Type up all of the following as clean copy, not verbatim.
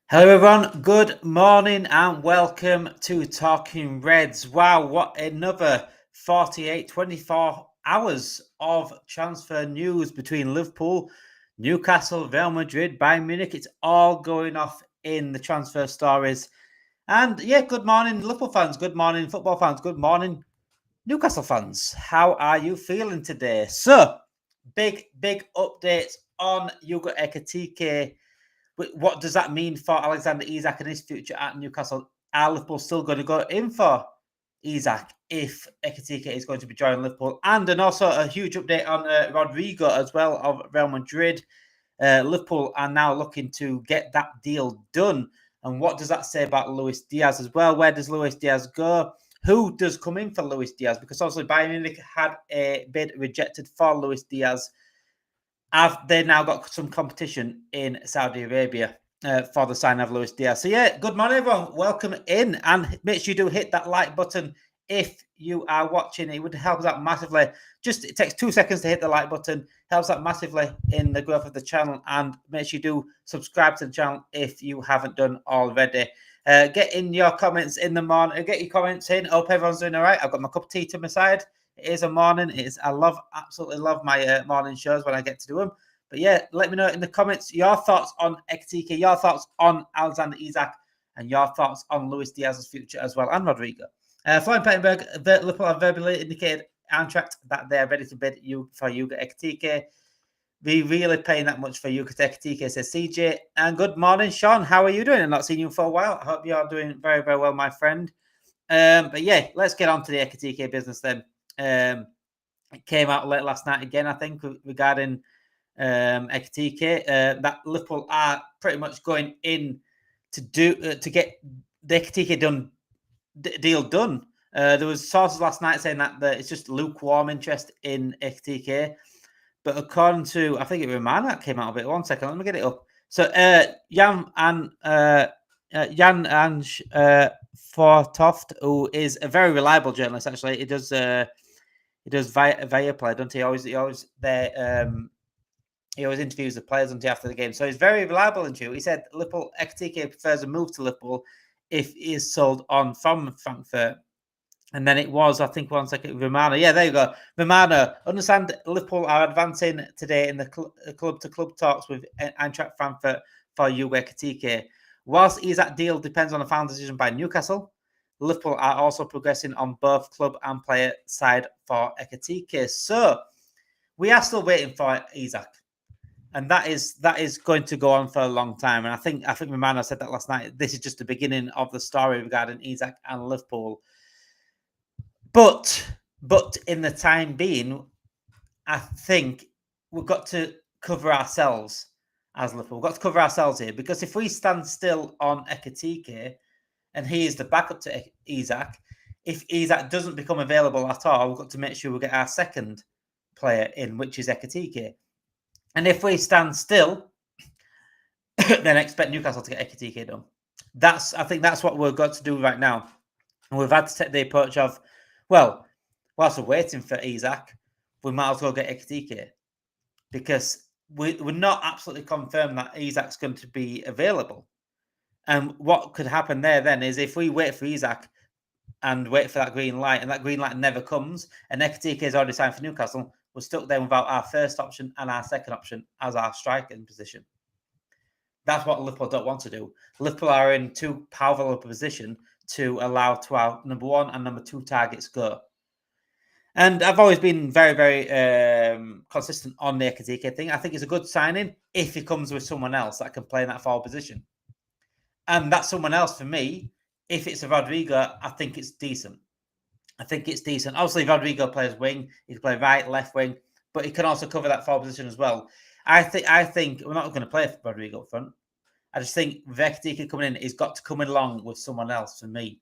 Hello, everyone. Good morning and welcome to Talking Reds. Wow, what another 24 hours of transfer news between Liverpool, Newcastle, Real Madrid, Bayern Munich. It's all going off in the transfer stories. And yeah, good morning, Liverpool fans. Good morning, football fans. Good morning, Newcastle fans. How are you feeling today? So, big updates on Hugo Ekitike. What does that mean for Alexander Isak and his future at Newcastle? Are Liverpool still going to go in for Isak if Ekitike is going to be joining Liverpool? And also a huge update on Rodrygo as well of Real Madrid. Liverpool are now looking to get that deal done. And what does that say about Luis Diaz as well? Where does Luis Diaz go? Who does come in for Luis Diaz? Because obviously Bayern Munich had a bid rejected for Luis Diaz. Have they now got some competition in Saudi Arabia for the sign of Luis Diaz? So yeah, good morning everyone. Welcome in, and make sure you do hit that like button if you are watching. It would help us out massively. It takes 2 seconds to hit the like button. Helps out massively in the growth of the channel, and make sure you do subscribe to the channel if you haven't done already. Get in your comments in the morning. Get your comments in. Hope everyone's doing all right. I've got my cup of tea to my side. It is a morning. Absolutely love my morning shows when I get to do them. But yeah, let me know in the comments your thoughts on Ekitike, your thoughts on Alexander Isak, and your thoughts on Luis Diaz's future as well, and Rodrygo. Flying Pettenberg, Liverpool have verbally indicated contract that they're ready to bid you for Hugo Ekitike. We really paying that much for Hugo Ekitike, says CJ. And good morning, Sean. How are you doing? I've not seen you for a while. I hope you are doing very, very well, my friend. But yeah, let's get on to the Ekitike business then. It came out late last night again, I think, regarding Ekitike, that Liverpool are pretty much going in to get the Ekitike deal done. There was sources last night saying that it's just lukewarm interest in Ekitike, but according to, I think it was Romana that came out of it. 1 second, let me get it up. So Jan and Fortoft, who is a very reliable journalist, actually, he does via play, don't he? He always interviews the players until after the game, so he's very reliable and true. He said Liverpool Ekitike prefers a move to Liverpool if he is sold on from Frankfurt. And then it was, I think, 1 second, Romano. Yeah, there you go. Romano, understand Liverpool are advancing today in the club-to-club talks with Eintracht Frankfurt for Hugo Ekitike. Whilst Isak deal depends on a final decision by Newcastle, Liverpool are also progressing on both club and player side for Ekitike. So we are still waiting for Isak. And that is going to go on for a long time. And I think Romano said that last night. This is just the beginning of the story regarding Isak and Liverpool. But in the time being, I think we've got to cover ourselves as Liverpool. We've got to cover ourselves here, because if we stand still on Ekitike and he is the backup to Isak, if Isak doesn't become available at all, we've got to make sure we get our second player in, which is Ekitike. And if we stand still, then expect Newcastle to get Ekitike done. I think that's what we've got to do right now. And we've had to take the approach of, well, whilst we're waiting for Isak, we might as well get Ekitike, because we're not absolutely confirmed that Isak's going to be available. And what could happen there then is, if we wait for Isak and wait for that green light, and that green light never comes, and Ekitike is already signed for Newcastle, we're stuck there without our first option and our second option as our striking position. That's what Liverpool don't want to do. Liverpool are in too powerful a position to allow to our number one and number two targets go. And I've always been very, very consistent on the Ekitike thing. I think it's a good signing if he comes with someone else that can play in that forward position. And that someone else, for me, if it's a Rodrygo, I think it's decent. Obviously, Rodrygo plays wing. He can play right, left wing, but he can also cover that forward position as well. I think we're not going to play Rodrygo up front. I just think with Ekitike coming in, he's got to come in along with someone else for me.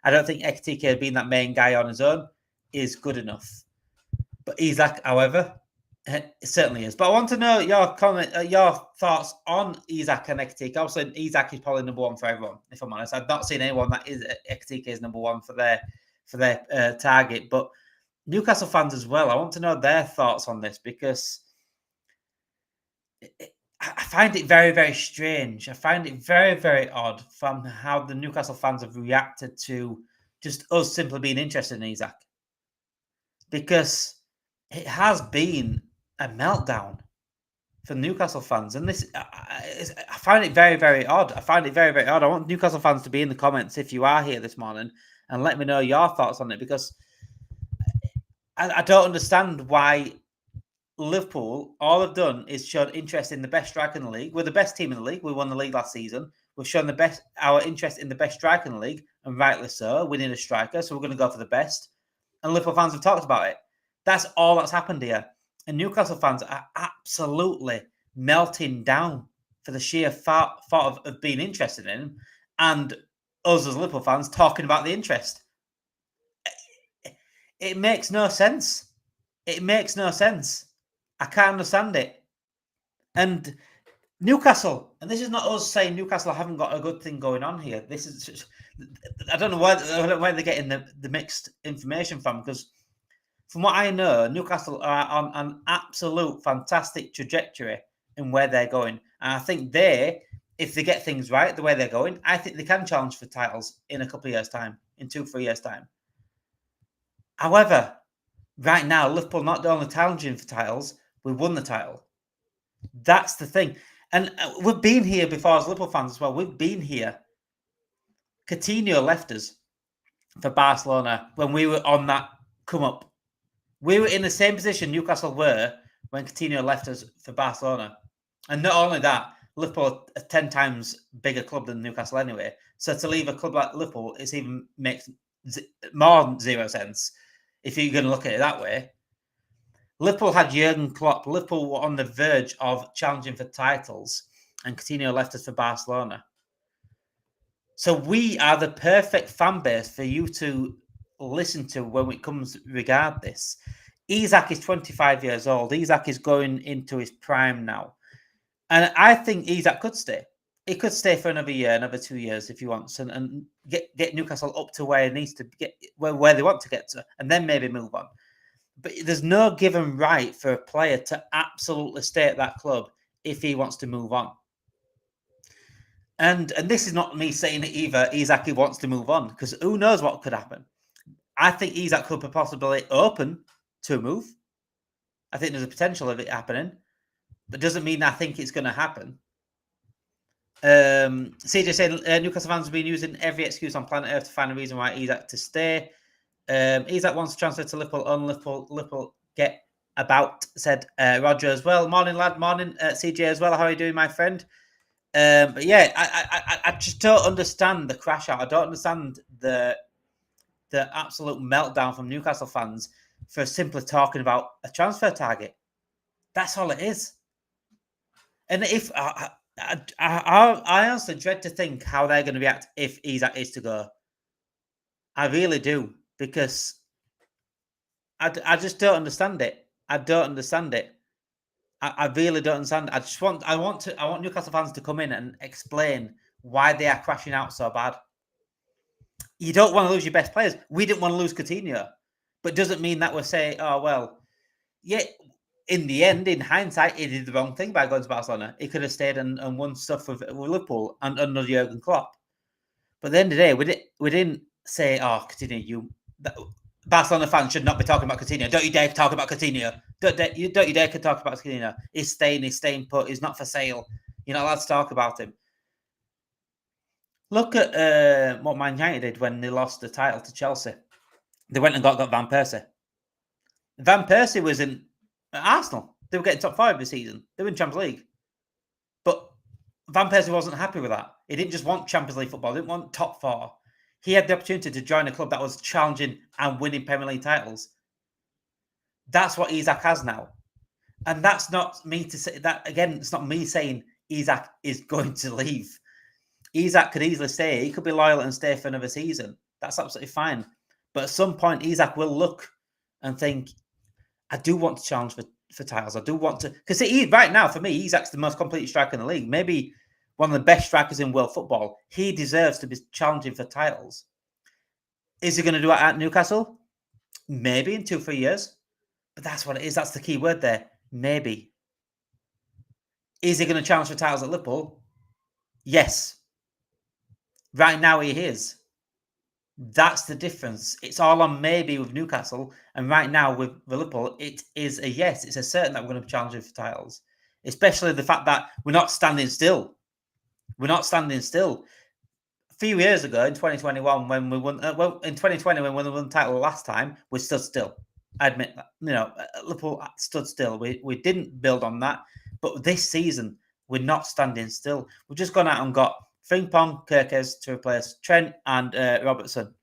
I don't think Ekitike being that main guy on his own is good enough. But Isak, however, it certainly is. But I want to know your thoughts on Isak and Ekitike. Obviously, Isak is probably number one for everyone, if I'm honest. I've not seen anyone that is Ekitike is number one for their target. But Newcastle fans as well, I want to know their thoughts on this, because I find it very, very strange. I find it very, very odd from how the Newcastle fans have reacted to just us simply being interested in Isak, because it has been a meltdown for Newcastle fans, and this I find it very, very odd. I find it very, very odd. I want Newcastle fans to be in the comments if you are here this morning and let me know your thoughts on it, because I don't understand why Liverpool, all they've done is shown interest in the best striker in the league. We're the best team in the league. We won the league last season. We've shown our interest in the best striker in the league, and rightly so. We need a striker, so we're going to go for the best. And Liverpool fans have talked about it. That's all that's happened here. And Newcastle fans are absolutely melting down for the sheer thought of being interested in him, and us as Liverpool fans talking about the interest. It makes no sense. It makes no sense. I can't understand it. And Newcastle, and this is not us saying Newcastle haven't got a good thing going on here. This is just, I don't know where they're getting the mixed information from, because from what I know, Newcastle are on an absolute fantastic trajectory in where they're going. And I think if they get things right the way they're going, I think they can challenge for titles in a couple of years' time, in 2-3 years' time. However, right now, Liverpool not only challenging for titles, we won the title. That's the thing. And we've been here before as Liverpool fans as well. We've been here. Coutinho left us for Barcelona when we were on that come up. We were in the same position Newcastle were when Coutinho left us for Barcelona. And not only that, Liverpool are 10 times bigger club than Newcastle anyway. So to leave a club like Liverpool, it even makes more than zero sense if you're going to look at it that way. Liverpool had Jurgen Klopp. Liverpool were on the verge of challenging for titles, and Coutinho left us for Barcelona. So we are the perfect fan base for you to listen to when it comes regard this. Isak is 25 years old. Isak is going into his prime now. And I think Isak could stay. He could stay for another year, another 2 years if he wants, and get Newcastle up to where it needs to get, where they want to get to, and then maybe move on. But there's no given right for a player to absolutely stay at that club if he wants to move on. And this is not me saying that either Isak wants to move on, because who knows what could happen. I think Isak could be possibly open to a move. I think there's a potential of it happening, but doesn't mean I think it's going to happen. CJ said Newcastle fans have been using every excuse on planet Earth to find a reason why Isak to stay. Isak wants to transfer to Liverpool. On Liverpool get about, said Roger as well. Morning, lad. Morning, CJ as well. How are you doing, my friend? But yeah, I just don't understand the crash out. I don't understand the absolute meltdown from Newcastle fans for simply talking about a transfer target. That's all it is. And if I honestly dread to think how they're going to react if Isak is to go. I really do, because I just don't understand it. I don't understand it. I really don't understand. I want Newcastle fans to come in and explain why they are crashing out so bad. You don't want to lose your best players. We didn't want to lose Coutinho, but doesn't mean that we're saying, oh well, yeah. In the end, in hindsight, he did the wrong thing by going to Barcelona. He could have stayed and won stuff with Liverpool and under Jurgen Klopp. But at the end of the day, we didn't say, oh, Coutinho, Barcelona fans should not be talking about Coutinho. Don't you dare talk about Coutinho. Don't you dare talk about Coutinho. He's staying put. He's not for sale. You're not allowed to talk about him. Look at what Man United did when they lost the title to Chelsea. They went and got Van Persie. Van Persie was in Arsenal. They were getting top 5 every season. They were in Champions League. But Van Persie wasn't happy with that. He didn't just want Champions League football. He didn't want top 4. He had the opportunity to join a club that was challenging and winning Premier League titles. That's what Isak has now. And that's not me to say that again. It's not me saying Isak is going to leave. Isak could easily stay. He could be loyal and stay for another season. That's absolutely fine. But at some point, Isak will look and think, I do want to challenge for titles. I do want to, because right now for me, Isak's the most complete striker in the league. Maybe one of the best strikers in world football. He deserves to be challenging for titles. Is he going to do it at Newcastle? Maybe in 2-3 years. But that's what it is. That's the key word there. Maybe. Is he going to challenge for titles at Liverpool? Yes. Right now he is. That's the difference. It's all on maybe with Newcastle, and right now with Liverpool, it is a yes. It's a certain that we're going to be challenging for titles, especially the fact that we're not standing still. We're not standing still. A few years ago, in 2021, when we won, in 2020 when we won the title last time, we stood still. I admit that. Liverpool stood still. We didn't build on that, but this season we're not standing still. We've just gone out and got Frimpong, Kirkes to replace Trent and Robertson.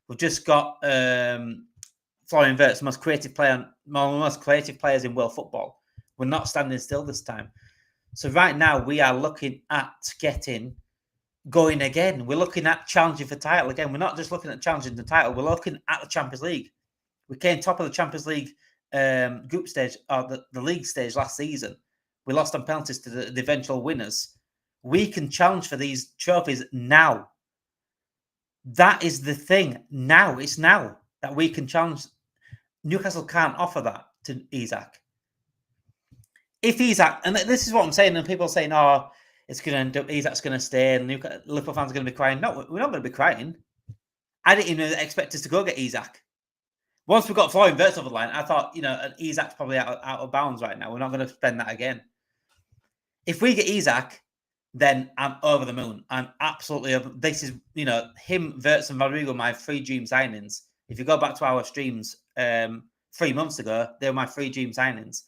We've just got Florian Wirtz, the most creative player, one of the most creative players in world football. We're not standing still this time. So right now we are looking at going again. We're looking at challenging for title again. We're not just looking at challenging the title. We're looking at the Champions League. We came top of the Champions League group stage, or the league stage last season. We lost on penalties to the eventual winners. We can challenge for these trophies now. That is the thing. Now, it's now that we can challenge. Newcastle can't offer that to Isak. If Isak, and this is what I'm saying, and people are saying, oh, it's going to end up, Isak's going to stay, and Liverpool fans are going to be crying. No, we're not going to be crying. I didn't even expect us to go get Isak. Once we got Florian Wirtz over the line, I thought, Isak's probably out of bounds right now. We're not going to spend that again. If we get Isak, then I'm over the moon. I'm absolutely over. This is, him, Wirtz and Rodrygo, my 3 dream signings. If you go back to our streams 3 months ago, they were my 3 dream signings.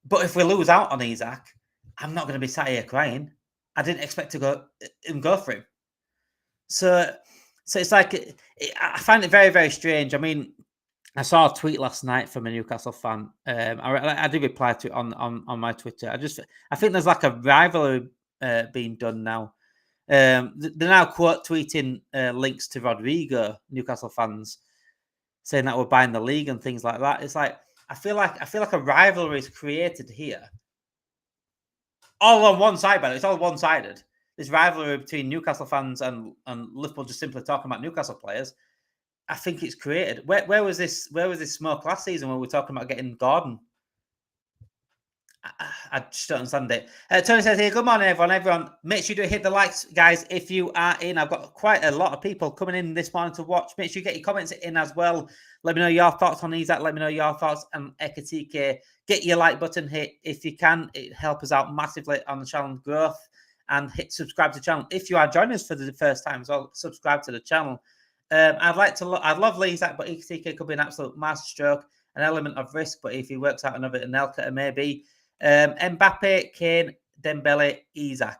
But if we lose out on Isak, I'm not going to be sat here crying. I didn't expect to go for him. So it's like, I find it very, very strange. I mean, I saw a tweet last night from a Newcastle fan. I did reply to it on my Twitter. I think there's like a rivalry being done now. They're now quote tweeting links to Rodrygo, Newcastle fans, saying that we're buying the league and things like that. It's like I feel like a rivalry is created here, all on one side. But it's all one-sided. This rivalry between Newcastle fans and Liverpool, just simply talking about Newcastle players. I think it's created. Where was this smoke last season when we were talking about getting Gordon? I just don't understand it. Tony says here, good morning, everyone. Everyone, make sure you do hit the likes, guys, if you are in. I've got quite a lot of people coming in this morning to watch. Make sure you get your comments in as well. Let me know your thoughts on Isak. Let me know your thoughts on Ekitike. Get your like button hit if you can. It helps us out massively on the channel growth. And hit subscribe to the channel. If you are joining us for the first time as well, subscribe to the channel. I'd love Isak, but Ekitike could be an absolute masterstroke, an element of risk. But if he works out another Anelka, maybe. Mbappe, Kane, Dembele, Isak.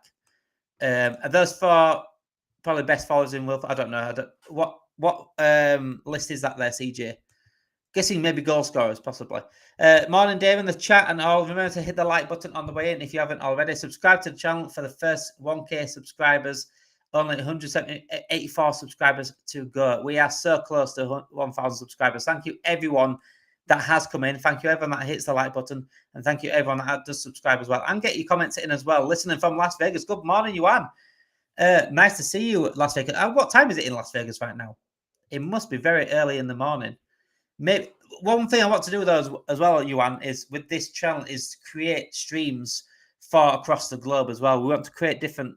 Are those 4 probably best forwards in world? I don't know. What list is that there, CJ? Guessing maybe goal scorers, possibly. Morning, Dave, in the chat, and all. Remember to hit the like button on the way in if you haven't already. Subscribe to the channel for the first 1K subscribers. Only 184 subscribers to go. We are so close to 1,000 subscribers. Thank you, everyone that has come in. Thank you, everyone that hits the like button. And thank you, everyone that does subscribe as well. And get your comments in as well. Listening from Las Vegas. Good morning, Yuan. Nice to see you, Las Vegas. What time is it in Las Vegas right now? It must be very early in the morning. Maybe one thing I want to do though as well, Yuan, is with this channel is create streams for across the globe as well. We want to create different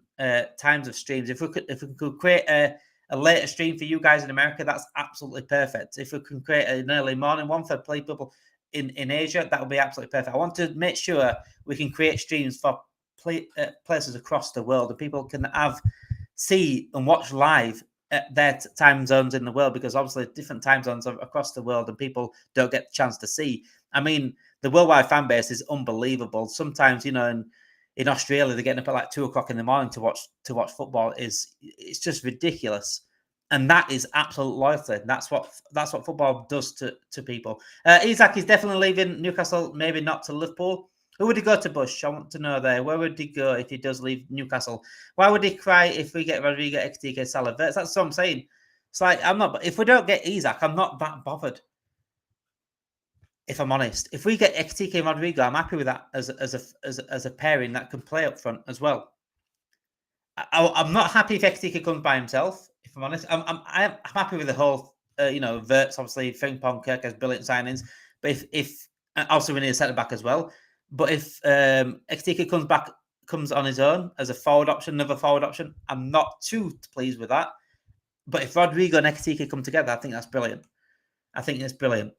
times of streams. If we could create a later stream for you guys in America, that's absolutely perfect. If we can create an early morning one for people in Asia, that would be absolutely perfect. I want to make sure we can create streams for places across the world, and people can see and watch live at their time zones in the world, because obviously different time zones are across the world and people don't get the chance to see. I mean, the worldwide fan base is unbelievable. Sometimes, in Australia, they're getting up at like 2:00 in the morning to watch football. It's just ridiculous. And that is absolute loyalty. That's what football does to people. Isak is definitely leaving Newcastle, maybe not to Liverpool. Who would he go to, Bush? I want to know there. Where would he go if he does leave Newcastle? Why would he cry if we get Rodrygo, Ekitike, Salah? That's what I'm saying. It's like, if we don't get Isak, I'm not that bothered. If I'm honest, if we get Ekitike and Rodrygo, I'm happy with that as a pairing that can play up front as well. I'm not happy if Ekitike comes by himself. If I'm honest, I'm happy with the whole. Wirtz, obviously, Frimpong, Kirk has brilliant signings, but if obviously we need a centre back as well. But if Ekitike comes on his own as a forward option, another forward option, I'm not too pleased with that. But if Rodrygo and Ekitike come together, I think that's brilliant. I think it's brilliant.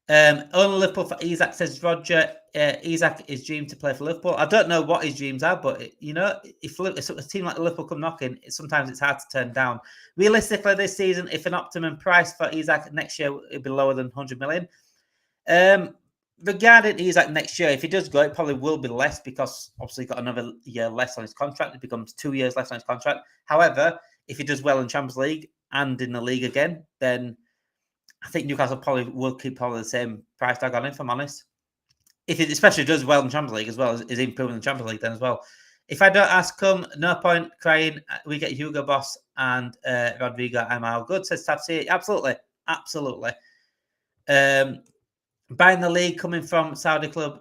Only Liverpool for Isak, says Roger. Isak is dreamed to play for Liverpool. I don't know what his dreams are, but if a team like Liverpool come knocking, sometimes it's hard to turn down. Realistically, this season, if an optimum price for Isak next year would be lower than 100 million. Regarding Isak next year, if he does go, it probably will be less because obviously he's got another year less on his contract. It becomes 2 years less on his contract. However, if he does well in Champions League and in the league again, then I think Newcastle probably will keep the same price tag on him, if I'm honest. If it especially does well in Champions League as well, is improving in Champions League then as well. If I don't ask him, no point crying. We get Hugo Boss and Rodrygo. I'm all good, says Tafsir. Absolutely. Absolutely. Buying the league coming from Saudi club,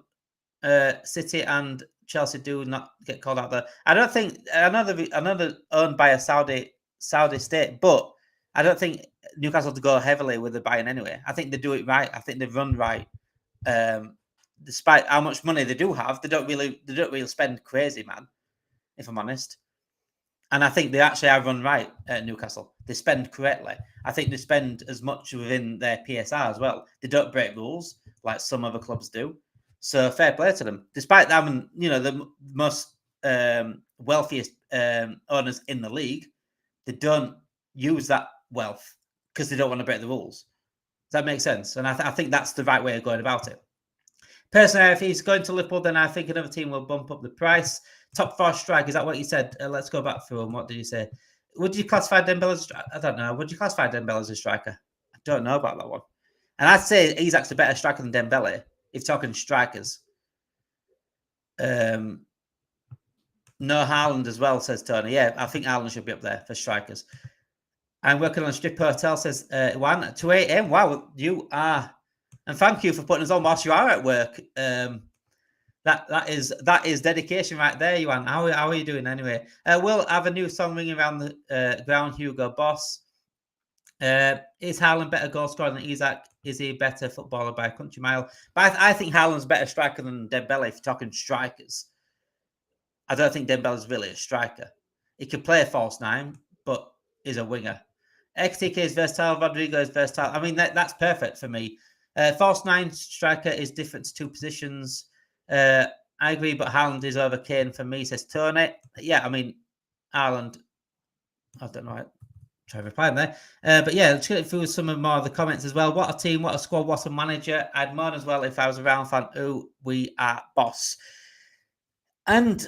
City and Chelsea do not get called out there. I don't think another owned by a Saudi state, but I don't think Newcastle to go heavily with the buying anyway. I think they do it right. I think they run right. Despite how much money they do have, they don't really spend crazy, man, if I'm honest. And I think they actually are run right at Newcastle. They spend correctly. I think they spend as much within their PSR as well. They don't break rules like some other clubs do. So fair play to them. Despite having, the most wealthiest owners in the league, they don't use that wealth because they don't want to break the rules. Does that make sense? And I think that's the right way of going about it. Personally, if he's going to Liverpool, then I think another team will bump up the price. Top 4 strike, is that what you said? Let's go back through them. What did you say? Would you classify Dembele as a striker? I don't know. Would you classify Dembele as a striker? I don't know about that one. And I'd say Isak's a better striker than Dembele, if talking strikers. No Haaland as well, says Tony. Yeah, I think Haaland should be up there for strikers. I'm working on a strip hotel, says Juan, at 2 a.m. Wow, you are. And thank you for putting us on whilst you are at work. That is dedication right there, Juan. How are you doing anyway? We'll have a new song ringing around the ground, Hugo Boss. Is Haaland better goal scorer than Isak? Is he a better footballer by a country mile? But I think Haaland's a better striker than Dembele if you're talking strikers. I don't think Dembele's really a striker. He can play a false 9, but is a winger. Ekitike is versatile. Rodrygo is versatile. I mean, that's perfect for me. False 9 striker is different to 2 positions. I agree, but Haaland is over Kane for me, says Tony. Yeah, I mean, Haaland, I don't know. Try to reply there. But yeah, let's get through some of more of the comments as well. What a team, what a squad, what a manager. I'd moan as well if I was a Round fan. Oh, we are boss. And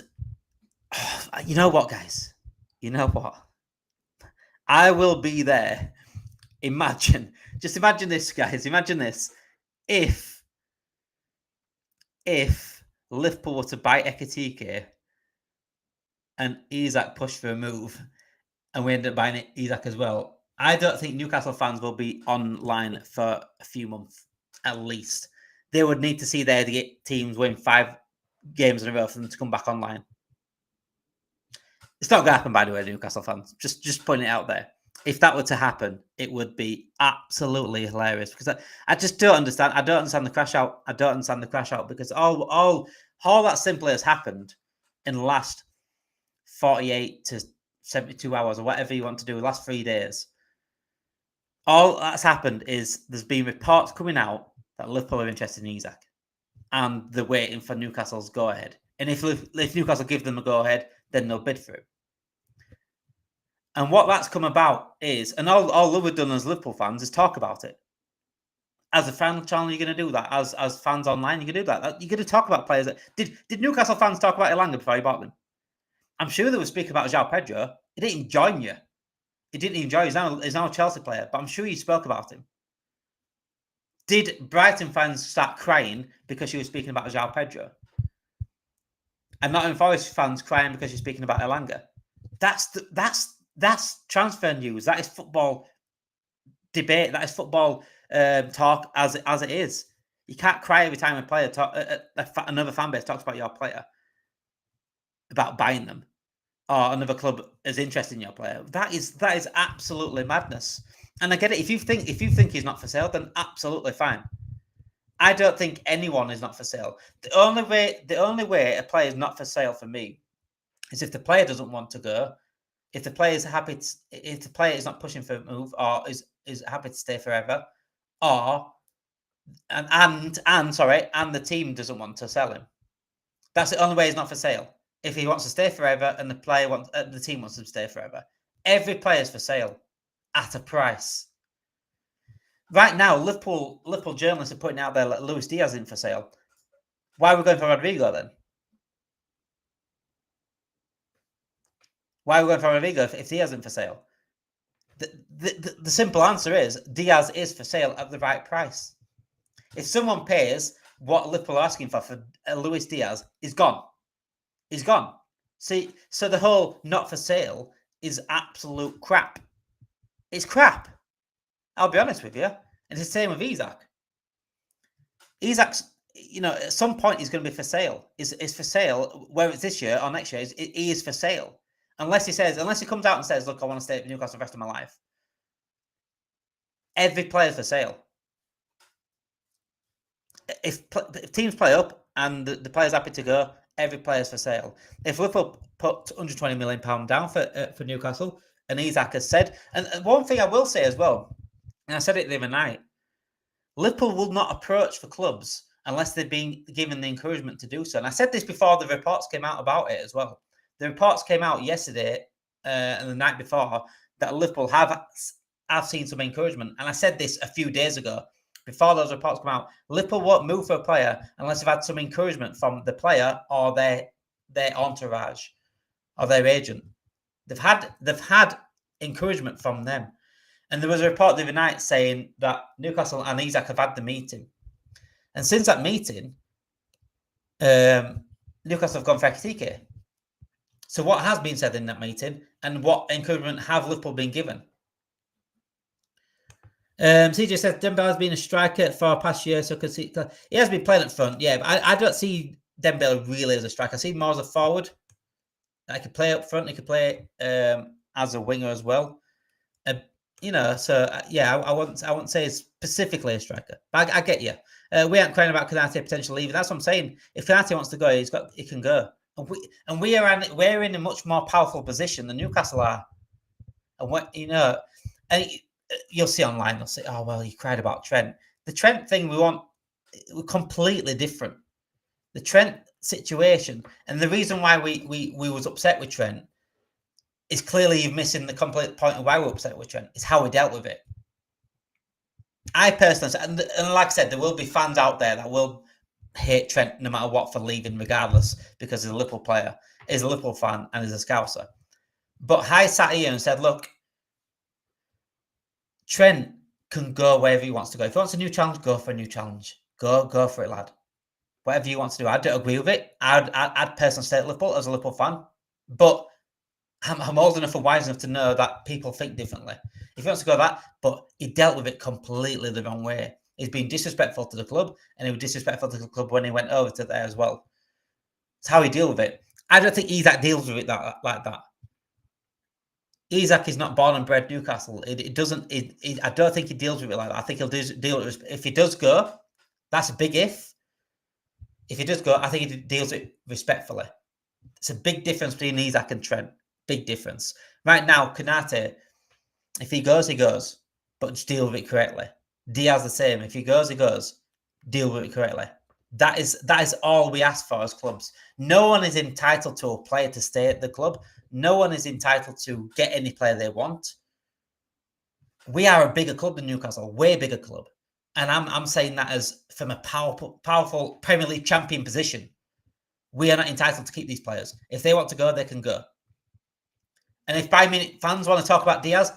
you know what, guys? You know what? I will be there. Just imagine this, guys. Imagine this. If Liverpool were to buy Ekitike and Isak pushed for a move and we end up buying Isak as well, I don't think Newcastle fans will be online for a few months, at least. They would need to see their teams win 5 games in a row for them to come back online. It's not going to happen, by the way, Newcastle fans. Just putting it out there. If that were to happen, it would be absolutely hilarious because I just don't understand. I don't understand the crash out. I don't understand the crash out because all that simply has happened in the last 48 to 72 hours or whatever you want to do, the last 3 days. All that's happened is there's been reports coming out that Liverpool are interested in Isak and they're waiting for Newcastle's go-ahead. And if Newcastle give them a go-ahead, then they'll bid for it. And what that's come about is, and all we've done as Liverpool fans is talk about it. As a fan channel, you're going to do that. As fans online, you can do that. You're going to talk about players. Did Newcastle fans talk about Elanga before you bought them? I'm sure they were speaking about João Pedro. He didn't join you. He didn't enjoy. He's now a Chelsea player, but I'm sure you spoke about him. Did Brighton fans start crying because you were speaking about João Pedro? And Nottingham Forest fans crying because you're speaking about Elanga? That's transfer news. That is football debate. That is football talk as it is. You can't cry every time a player another fan base talks about your player, about buying them, or another club is interested in your player. That is absolutely madness. And I get it. If you think he's not for sale, then absolutely fine. I don't think anyone is not for sale. The only way a player is not for sale for me is if the player doesn't want to go, if the player is happy, if the player is not pushing for a move or is happy to stay forever, or and the team doesn't want to sell him. That's the only way he's not for sale. If he wants to stay forever and the team wants him to stay forever, every player is for sale at a price. Right now, Liverpool journalists are putting out there like Luis Diaz in for sale. Why are we going for Rodrygo then? Why are we going for Rodrygo if Diaz isn't for sale? The simple answer is Diaz is for sale at the right price. If someone pays what Liverpool are asking for Luis Diaz, he's gone. He's gone. See, so the whole not for sale is absolute crap. It's crap. I'll be honest with you. And it's the same with Isak. Isak's, at some point he's going to be for sale. Is for sale, whether it's this year or next year, he is for sale. Unless he comes out and says, look, I want to stay at Newcastle the rest of my life. Every player's for sale. If teams play up and the player's happy to go, every player's for sale. If Liverpool put £120 million down for Newcastle, and Isak has said, and one thing I will say as well, and I said it the other night, Liverpool will not approach for clubs unless they've been given the encouragement to do so. And I said this before the reports came out about it as well. The reports came out yesterday and the night before that Liverpool have seen some encouragement. And I said this a few days ago. Before those reports come out, Liverpool won't move for a player unless they've had some encouragement from the player or their entourage or their agent. They've had encouragement from them. And there was a report the other night saying that Newcastle and Isak have had the meeting. And since that meeting, Newcastle have gone for Ekitike. So what has been said in that meeting and what encouragement have Liverpool been given? CJ says Dembele has been a striker for past year, so he has been playing up front. Yeah, but I don't see Dembele really as a striker. I see him more as a forward. He could play up front. He could play as a winger as well. I wouldn't say specifically a striker, but I get you. We aren't crying about Konate potentially leaving. That's what I'm saying. If Konate wants to go, he can go. And we're in a much more powerful position than Newcastle are. And you'll see online, they'll say, "Oh well, you cried about Trent." The Trent thing we're completely different. The Trent situation, and the reason why we was upset with Trent is clearly you're missing the complete point of why we're upset with Trent. It's how we dealt with it. I personally, and like I said, there will be fans out there that will hate Trent no matter what for leaving, regardless, because he's a Liverpool player, he's a Liverpool fan, and he's a Scouser. But I sat here and said, look, Trent can go wherever he wants to go. If he wants a new challenge, go for a new challenge. Go for it, lad. Whatever you want to do. I don't agree with it. I'd personally stay at Liverpool as a Liverpool fan. But I'm old enough and wise enough to know that people think differently. If he wants to go that, but he dealt with it completely the wrong way. He's been disrespectful to the club, and he was disrespectful to the club when he went over to there as well. It's how he deals with it. I don't think Isak deals with it like that. Isak is not born and bred Newcastle. I don't think he deals with it like that. I think he'll deal with it. If he does go, that's a big if. If he does go, I think he deals with it respectfully. It's a big difference between Isak and Trent. Big difference. Right now, Konate, if he goes, he goes. But just deal with it correctly. Diaz the same. If he goes, he goes. Deal with it correctly. That is all we ask for as clubs. No one is entitled to a player to stay at the club. No one is entitled to get any player they want. We are a bigger club than Newcastle, way bigger club. And I'm saying that as from a powerful Premier League champion position. We are not entitled to keep these players. If they want to go, they can go. And if Bayern Munich fans want to talk about Diaz,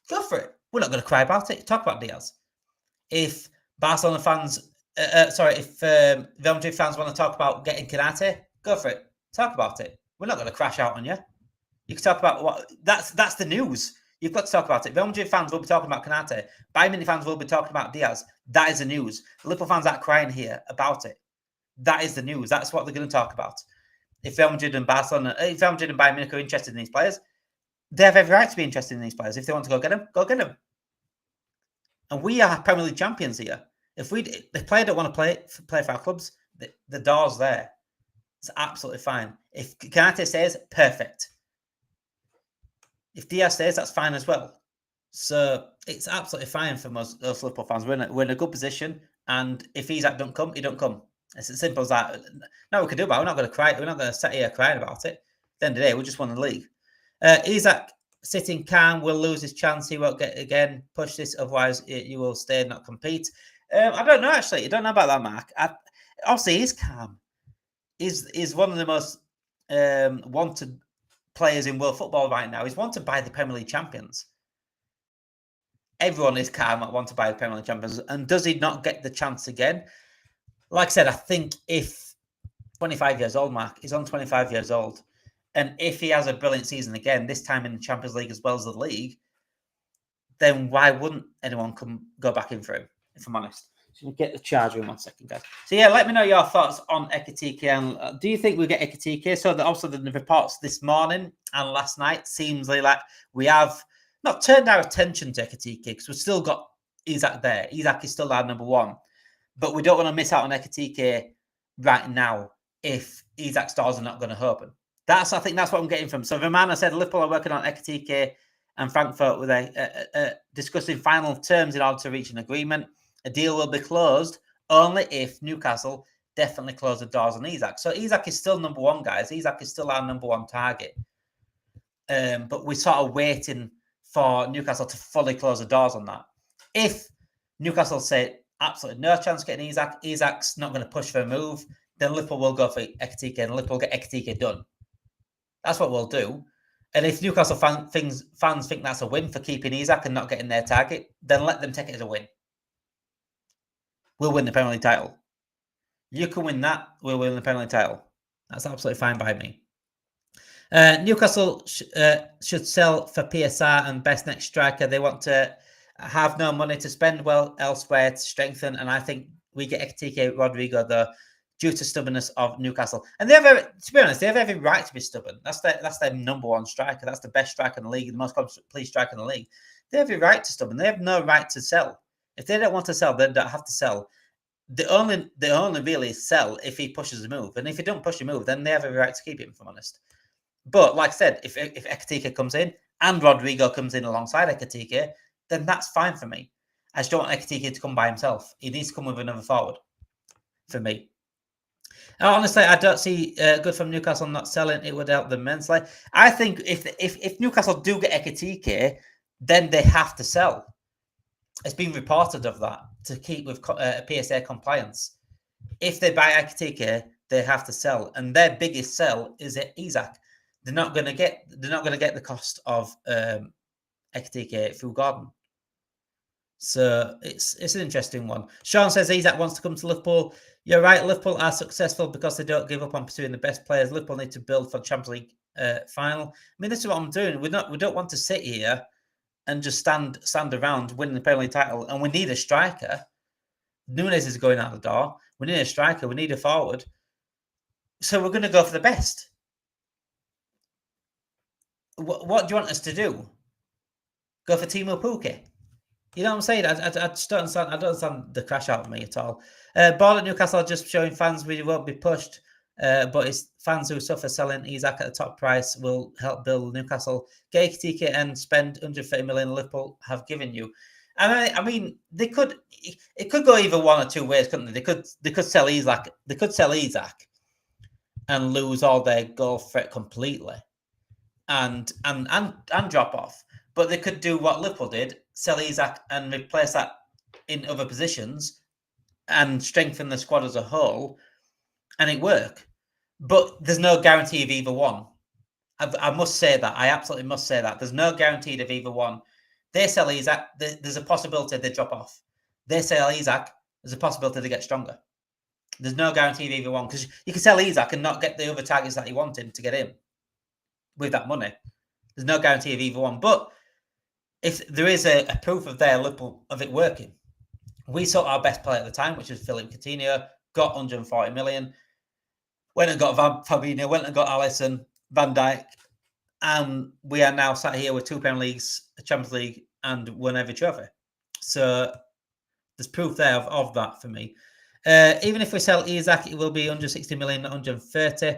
go for it. We're not going to cry about it. Talk about Diaz. If Barcelona fans, if Real Madrid fans want to talk about getting Konate, go for it. Talk about it. We're not going to crash out on you. You can talk about what that's the news. You've got to talk about it. Real Madrid fans will be talking about Konate. Bayern Munich fans will be talking about Diaz. That is the news. Liverpool fans aren't crying here about it. That is the news. That's what they're going to talk about. If Real Madrid and Bayern Munich are interested in these players, they have every right to be interested in these players. If they want to go get them, go get them. And we are Premier League champions here. If the player don't want to play for our clubs, the door's there. It's absolutely fine. If Ekitike stays, perfect. If Diaz stays, that's fine as well. So it's absolutely fine for us Liverpool fans. We're in a good position, and if Isak don't come, he don't come. It's as simple as that. No, we can do about it. We're not going to cry. We're not going to sit here crying about it. At the end of the day, we just won the league. Isak sitting calm will lose his chance. He won't get again. Push this, otherwise you will stay and not compete. I don't know actually. I don't know about that, Mark. Obviously, he's calm. He's one of the most wanted players in world football right now. He's wanted by the Premier League champions. Everyone is calm at wanted by the Premier League champions. And does he not get the chance again? Like I said, I think if 25 years old, Mark, he's on 25 years old. And if he has a brilliant season again, this time in the Champions League as well as the league, then why wouldn't anyone go back in for him, if I'm honest? So get the charger in 1 second, guys. So yeah, let me know your thoughts on Ekitike. And do you think we get Ekitike? So also the reports this morning and last night seems like we have not turned our attention to Ekitike because we've still got Isak there. Isak is still our number one. But we don't want to miss out on Ekitike right now if Isak's doors are not going to open. I think that's what I'm getting from. So Romana said Liverpool are working on Ekitike and Frankfurt with discussing final terms in order to reach an agreement. A deal will be closed only if Newcastle definitely close the doors on Isak. So Isak is still number one, guys. Isak is still our number one target. But we're sort of waiting for Newcastle to fully close the doors on that. If Newcastle say absolutely no chance getting Isak, Isak's not going to push for a move, then Liverpool will go for Ekitike and Liverpool will get Ekitike done. That's what we'll do. And if Newcastle fans think that's a win for keeping Isak and not getting their target, then let them take it as a win. We'll win the Premier League title. You can win that, we'll win the Premier League title. That's absolutely fine by me. Newcastle should sell for PSR and best next striker. They want to have no money to spend well elsewhere to strengthen, and I think we get Ekitike Rodrygo though, due to stubbornness of Newcastle. And to be honest, they have every right to be stubborn. That's their number one striker. That's the best striker in the league, the most complete striker in the league. They have every right to stubborn. They have no right to sell. If they don't want to sell, they don't have to sell. They only really sell if he pushes a move. And if he don't push a move, then they have every right to keep him, if I'm honest. But like I said, if Ekitike comes in and Rodrygo comes in alongside Ekitike, then that's fine for me. I just don't want Ekitike to come by himself. He needs to come with another forward for me. Honestly, I don't see good from Newcastle not selling. It would help them immensely. I think if Newcastle do get Ekitike, then they have to sell. It's been reported of that to keep with PSA compliance. If they buy Ekitike, they have to sell, and their biggest sell is at Isak. They're not going to get the cost of Ekitike through Gordon. So it's an interesting one. Sean says Isak wants to come to Liverpool. You're right. Liverpool are successful because they don't give up on pursuing the best players. Liverpool need to build for Champions League final. I mean, this is what I'm doing. We don't want to sit here and just stand around winning the Premier League title. And we need a striker. Nunes is going out the door. We need a striker. We need a forward. So we're going to go for the best. What do you want us to do? Go for Timo Pukki? You know what I'm saying? I just don't understand. I don't understand the crash out of me at all. Ball at Newcastle just showing fans we won't be pushed, but it's fans who suffer selling Isak at the top price will help build Newcastle. Get Ekitike and spend 130 million Liverpool have given you. I mean, it could go either one or two ways, couldn't they? They could sell Isak. They could sell Isak and lose all their goal threat completely, and drop off. But they could do what Liverpool did, sell Isak and replace that in other positions and strengthen the squad as a whole, and it work. But there's no guarantee of either one. I must say that. I absolutely must say that. There's no guarantee of either one. They sell Isak, there's a possibility they drop off. They sell Isak, there's a possibility they get stronger. There's no guarantee of either one, because you can sell Isak and not get the other targets that you wanted to get in with that money. There's no guarantee of either one. But if there is a proof of Liverpool of it working, we saw our best player at the time, which was Philippe Coutinho, got 140 million, went and got Fabinho, went and got Alisson, Van Dijk, and we are now sat here with 2 Premier Leagues, a Champions League, and won every trophy. So There's proof there of that for me. Even if we sell Isak, it will be 160 million, not 130.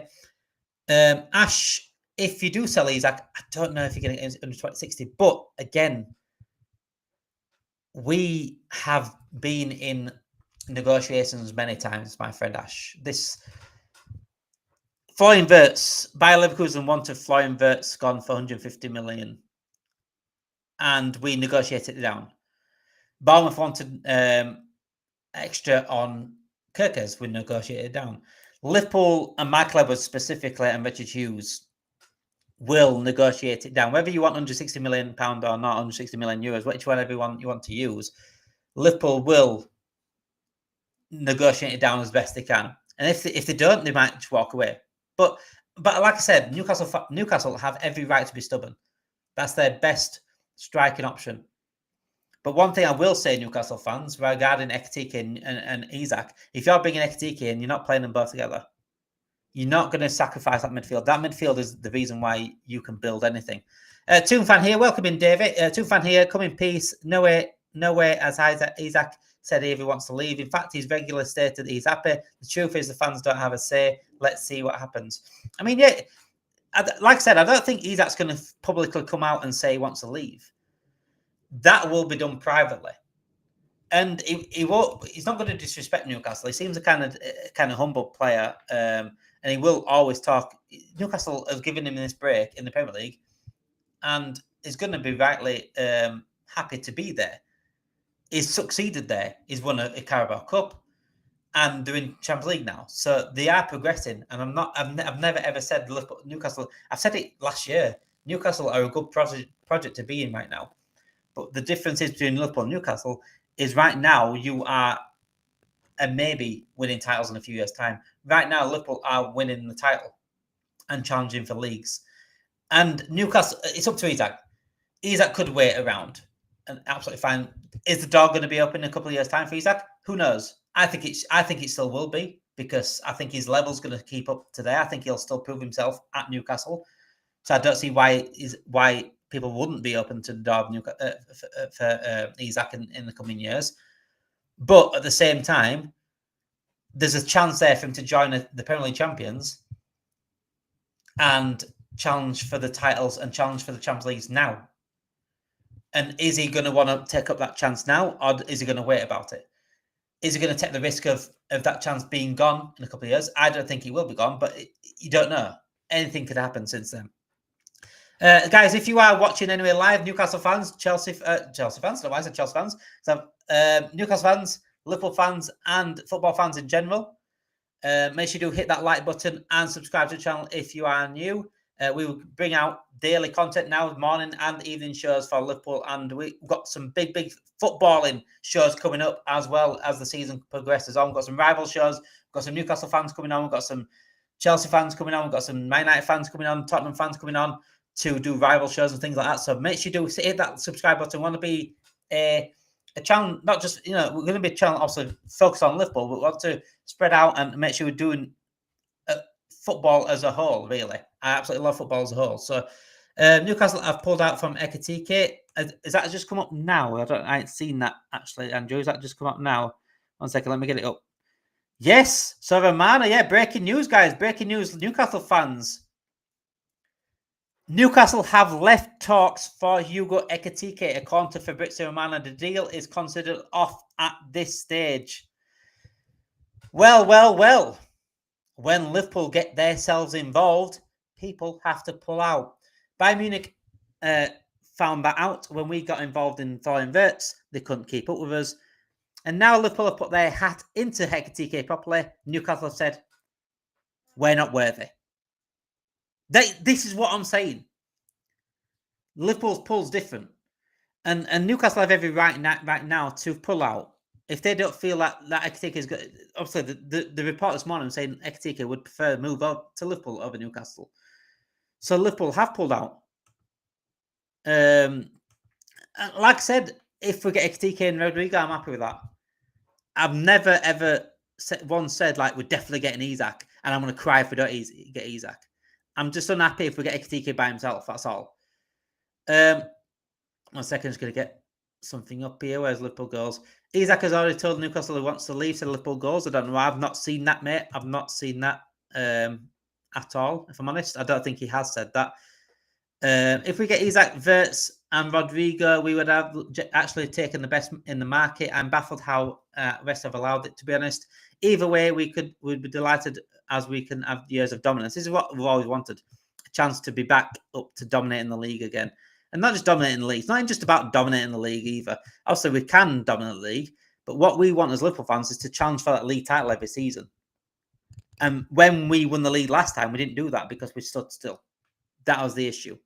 Ash, if you do sell Isak, I don't know if you're going to get 160. But again, we have been in negotiations many times, my friend Ash. This Florian Wirtz, Bayer Leverkusen wanted Florian Wirtz gone for 150 million, and we negotiated it down. Bournemouth wanted extra on Kirkers, we negotiated it down. Liverpool and Michael Edwards specifically, and Richard Hughes will negotiate it down. Whether you want 160 million pound or not, 160 million euros, which one everyone you want to use, Liverpool will negotiate it down as best they can. And if they don't, they might just walk away. But like I said, Newcastle have every right to be stubborn. That's their best striking option. But one thing I will say, Newcastle fans, regarding Ekitike and Isak, if you're bringing Ekitike in, you're not playing them both together. You're not going to sacrifice that midfield. That midfield is the reason why you can build anything. Toon fan here, welcome in, David. Toon fan here, come in peace. No way, as Isak said if he wants to leave. In fact, he's regularly stated he's happy. The truth is the fans don't have a say. Let's see what happens. I mean, yeah, like I said, I don't think Isak's going to publicly come out and say he wants to leave. That will be done privately. And he won't. He's not going to disrespect Newcastle. He seems a kind of humble player, and he will always talk. Newcastle has given him this break in the Premier League, and is going to be rightly happy to be there. He's succeeded there. He's won a Carabao Cup, and they're in Champions League now. So they are progressing. And I've never ever said Newcastle. I've said it last year. Newcastle are a good project to be in right now. But the difference is between Liverpool and Newcastle is right now you are maybe winning titles in a few years' time. Right now, Liverpool are winning the title and challenging for leagues. And Newcastle, it's up to Isak. Isak could wait around and absolutely fine. Is the door going to be open in a couple of years' time for Isak? Who knows? I think it still will be, because I think his level's going to keep up to there. I think he'll still prove himself at Newcastle. So I don't see why people wouldn't be open to the door for Isak in the coming years. But at the same time, there's a chance there for him to join the Premier League champions and challenge for the titles and challenge for the Champions Leagues now. And is he going to want to take up that chance now, or is he going to wait about it? Is he going to take the risk of that chance being gone in a couple of years? I don't think he will be gone, but you don't know. Anything could happen since then. Guys, if you are watching anyway live, Newcastle fans, Chelsea fans, why is it Chelsea fans? So Newcastle fans, Liverpool fans, and football fans in general, make sure you do hit that like button and subscribe to the channel if you are new. We will bring out daily content now, morning and evening shows for Liverpool, and we've got some big footballing shows coming up as well as the season progresses on. We've got some rival shows, we've got some Newcastle fans coming on, we've got some Chelsea fans coming on, we've got some Man United fans coming on, Tottenham fans coming on to do rival shows and things like that. So make sure you do hit that subscribe button. We want to be a channel, not just, we're going to be a channel also focused on Liverpool, but we want to spread out and make sure we're doing football as a whole, really. I absolutely love football as a whole. So Newcastle have pulled out from Ekitike. Is that just come up now? I ain't seen that actually, Andrew. Is that just come up now? 1 second, let me get it up. Yes, so Romana, yeah, breaking news, guys. Breaking news, Newcastle fans. Newcastle have left talks for Hugo Ekitike. According to Fabrizio Romano, the deal is considered off at this stage. Well. When Liverpool get themselves involved, people have to pull out. Bayern Munich found that out when we got involved in Florian Wirtz. They couldn't keep up with us. And now Liverpool have put their hat into Ekitike properly. Newcastle have said, we're not worthy. This is what I'm saying. Liverpool's pull's different. And Newcastle have every right now to pull out. If they don't feel that Ekitike is good, obviously the report this morning saying Ekitike would prefer to move up to Liverpool over Newcastle. So Liverpool have pulled out. Like I said, if we get Ekitike and Rodrygo, I'm happy with that. I've never ever said like we're definitely getting Isak, and I'm going to cry if we don't get Isak. I'm just unhappy if we get Ekitike by himself. That's all. 1 second, I'm just going to get something up here. Where's Liverpool goals? Isak has already told Newcastle he wants to leave to Liverpool goals. I don't know. I've not seen that, mate. I've not seen that at all, if I'm honest. I don't think he has said that. If we get Isak, Wirtz, and Rodrygo, we would have actually taken the best in the market. I'm baffled how West have allowed it, to be honest. Either way, we'd be delighted as we can have years of dominance. This is what we've always wanted. A chance to be back up to dominating the league again. And not just dominating the league. It's not even just about dominating the league either. Obviously, we can dominate the league. But what we want as Liverpool fans is to challenge for that league title every season. And when we won the league last time, we didn't do that because we stood still. That was the issue.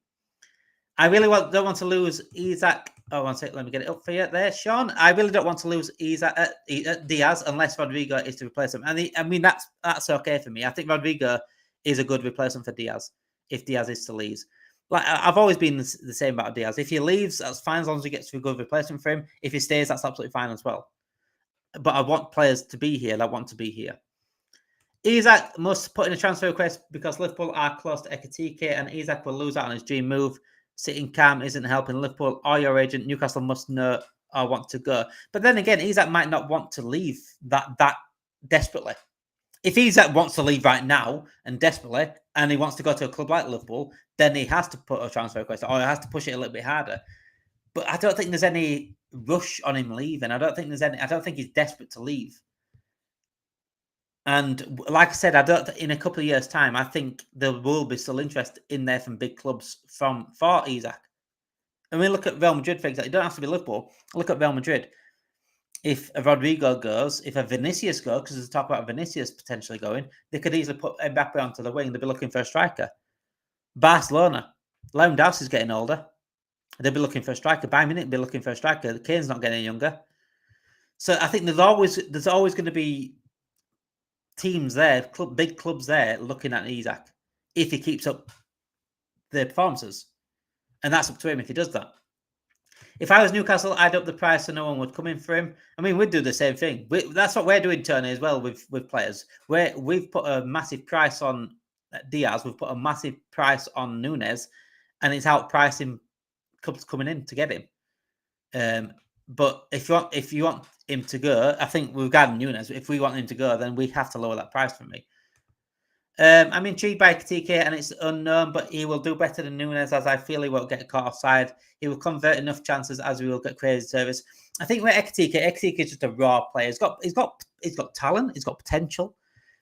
I really don't want to lose Isak. Oh, one second, let me get it up for you there, Sean. I really don't want to lose Diaz unless Rodrygo is to replace him. And that's okay for me. I think Rodrygo is a good replacement for Diaz if Diaz is to leave. Like I've always been the same about Diaz. If he leaves, that's fine as long as he gets a good replacement for him. If he stays, that's absolutely fine as well. But I want players to be here that want to be here. Isak must put in a transfer request because Liverpool are close to Ekitike, and Isak will lose out on his dream move. Sitting calm isn't helping Liverpool or your agent. Newcastle must know or want to go. But then again, Isak might not want to leave that desperately. If Isak wants to leave right now and desperately, and he wants to go to a club like Liverpool, then he has to put a transfer request or he has to push it a little bit harder. But I don't think there's any rush on him leaving. I don't think he's desperate to leave. And like I said, in a couple of years' time, I think there will be still interest in there from big clubs for Isak. I mean, look at Real Madrid, for example. You don't have to be Liverpool. Look at Real Madrid. If a Rodrygo goes, if a Vinicius goes, because there's talk about Vinicius potentially going, they could easily put Mbappe onto the wing. They'd be looking for a striker. Barcelona, Lewandowski is getting older. They'll be looking for a striker. Bayern Munich will be looking for a striker. Kane's not getting younger. So I think there's always going to be teams there, big clubs there, looking at Isak if he keeps up the performances. And that's up to him if he does that. If I was Newcastle, I'd up the price so no one would come in for him. I mean, we'd do the same thing. That's what we're doing, Tony, as well with players. We've put a massive price on Diaz. We've put a massive price on Nunes, and it's outpricing clubs coming in to get him. But if you want him to go, I think we've got Nunes. If we want him to go, then we have to lower that price for me. I'm intrigued by Ekitike, and it's unknown, but he will do better than Nunes, as I feel he won't get caught offside. He will convert enough chances as we will get crazy service. I think with Ekitike is just a raw player. He's got talent, he's got potential,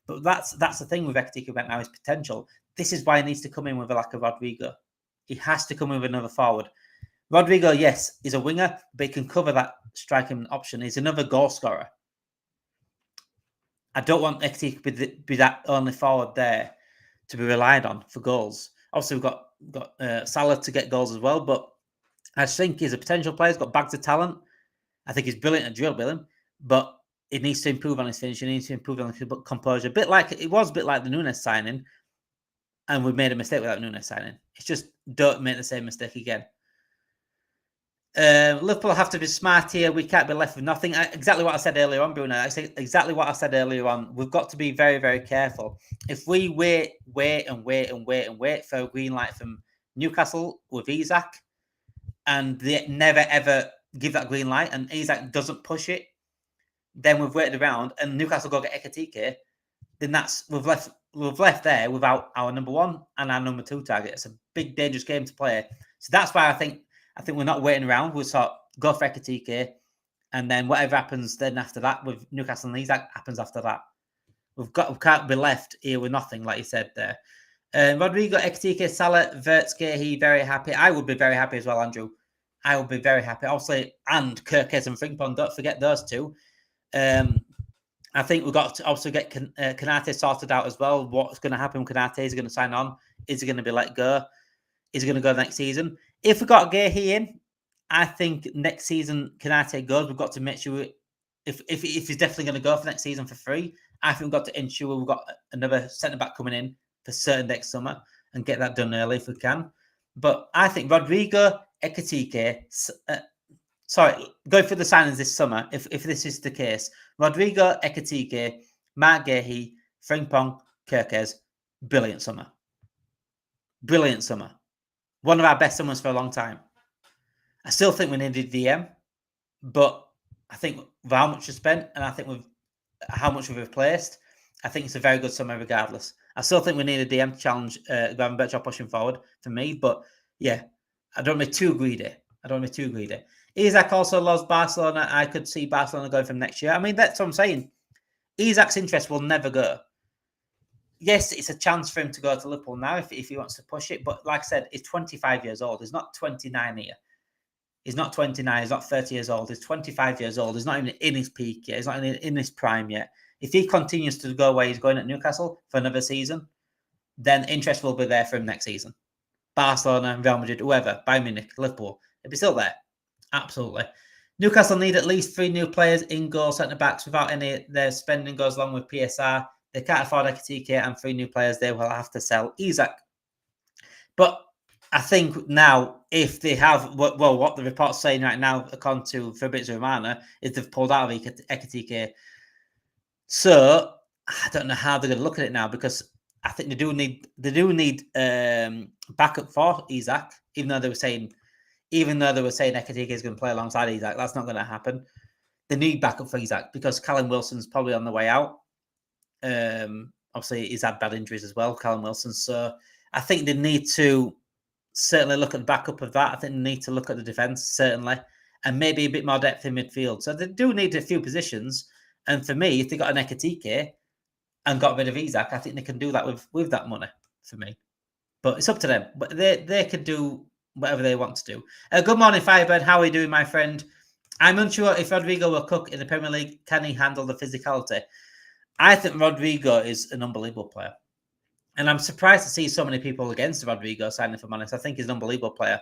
but that's the thing with Ekitike right now is potential. This is why he needs to come in with a lack of Rodrygo. He has to come in with another forward. Rodrygo, yes, is a winger, but he can cover that striking option. He's another goal scorer. I don't want Ekitike to be that only forward there to be relied on for goals. Obviously, we've got Salah to get goals as well, but I think he's a potential player. He's got bags of talent. I think he's brilliant at dribbling, but he needs to improve on his finish. He needs to improve on his composure. It was a bit like the Nunes signing, and we made a mistake with that Nunes signing. It's just don't make the same mistake again. Liverpool have to be smart here. We can't be left with nothing. Exactly what I said earlier on, Bruno. I say exactly what I said earlier on. We've got to be very, very careful. If we wait for a green light from Newcastle with Isak, and they never ever give that green light, and Isak doesn't push it, then we've waited around, and Newcastle go get Ekitike, then we've left there without our number one and our number two target. It's a big, dangerous game to play. So that's why I think we're not waiting around. We'll sort of go for Ekitike, and then whatever happens then after that with Newcastle and Isak happens after that. We can't be left here with nothing, like you said there. Rodrygo, Ekitike, Salah, Wirtz, Gehi, very happy. I would be very happy as well, Andrew. I would be very happy. Obviously, and Kirkes and Frimpong, don't forget those two. I think we've got to also get Konate sorted out as well. What's going to happen with Konate? Is he going to sign on? Is he going to be let go? Is he going to go next season? If we got Gehi in, I think next season Konate goes. We've got to make sure if he's definitely going to go for next season for free. I think we've got to ensure we've got another centre back coming in for certain next summer and get that done early if we can. But I think Rodrygo, Ekitike, going for the signings this summer, if this is the case, Rodrygo, Ekitike, Mark Gehi, Frimpong, Kirkes, brilliant summer. Brilliant summer. One of our best summers for a long time. I still think we needed DM, but I think with how much we've spent, and I think with how much we've replaced, I think it's a very good summer regardless. I still think we need a DM to challenge Gravenberch better job pushing forward for me, but yeah, I don't want to be too greedy. Isak also loves Barcelona. I could see Barcelona going from next year. I mean, that's what I'm saying. Isak's interest will never go. Yes, it's a chance for him to go to Liverpool now if he wants to push it. But like I said, he's 25 years old. He's not 29 here. He's not 29. He's not 30 years old. He's 25 years old. He's not even in his peak yet. He's not in his prime yet. If he continues to go where he's going at Newcastle for another season, then interest will be there for him next season. Barcelona, Real Madrid, whoever, Bayern Munich, Liverpool, it'll be still there. Absolutely. Newcastle need at least 3 new players in goal centre-backs without any. Their spending goes along with PSR. They can't afford Ekitike and 3 new players. They will have to sell Isak. But I think now, if they have, well, what the report's saying right now, according to Fabrizio Romano, is they've pulled out of Ekitike. So I don't know how they're going to look at it now, because I think they do need backup for Isak, even though they were saying Ekitike is going to play alongside Isak. That's not going to happen. They need backup for Isak because Callum Wilson's probably on the way out. Obviously, he's had bad injuries as well, Callum Wilson. So I think they need to certainly look at the backup of that. I think they need to look at the defence, certainly, and maybe a bit more depth in midfield. So they do need a few positions. And for me, if they got an Ekitike and got rid of Isak, I think they can do that with that money, for me. But it's up to them. But they could do whatever they want to do. Good morning, Firebird. How are you doing, my friend? I'm unsure if Rodrygo will cook in the Premier League. Can he handle the physicality? I think Rodrygo is an unbelievable player. And I'm surprised to see so many people against Rodrygo signing, if I'm honest. I think he's an unbelievable player.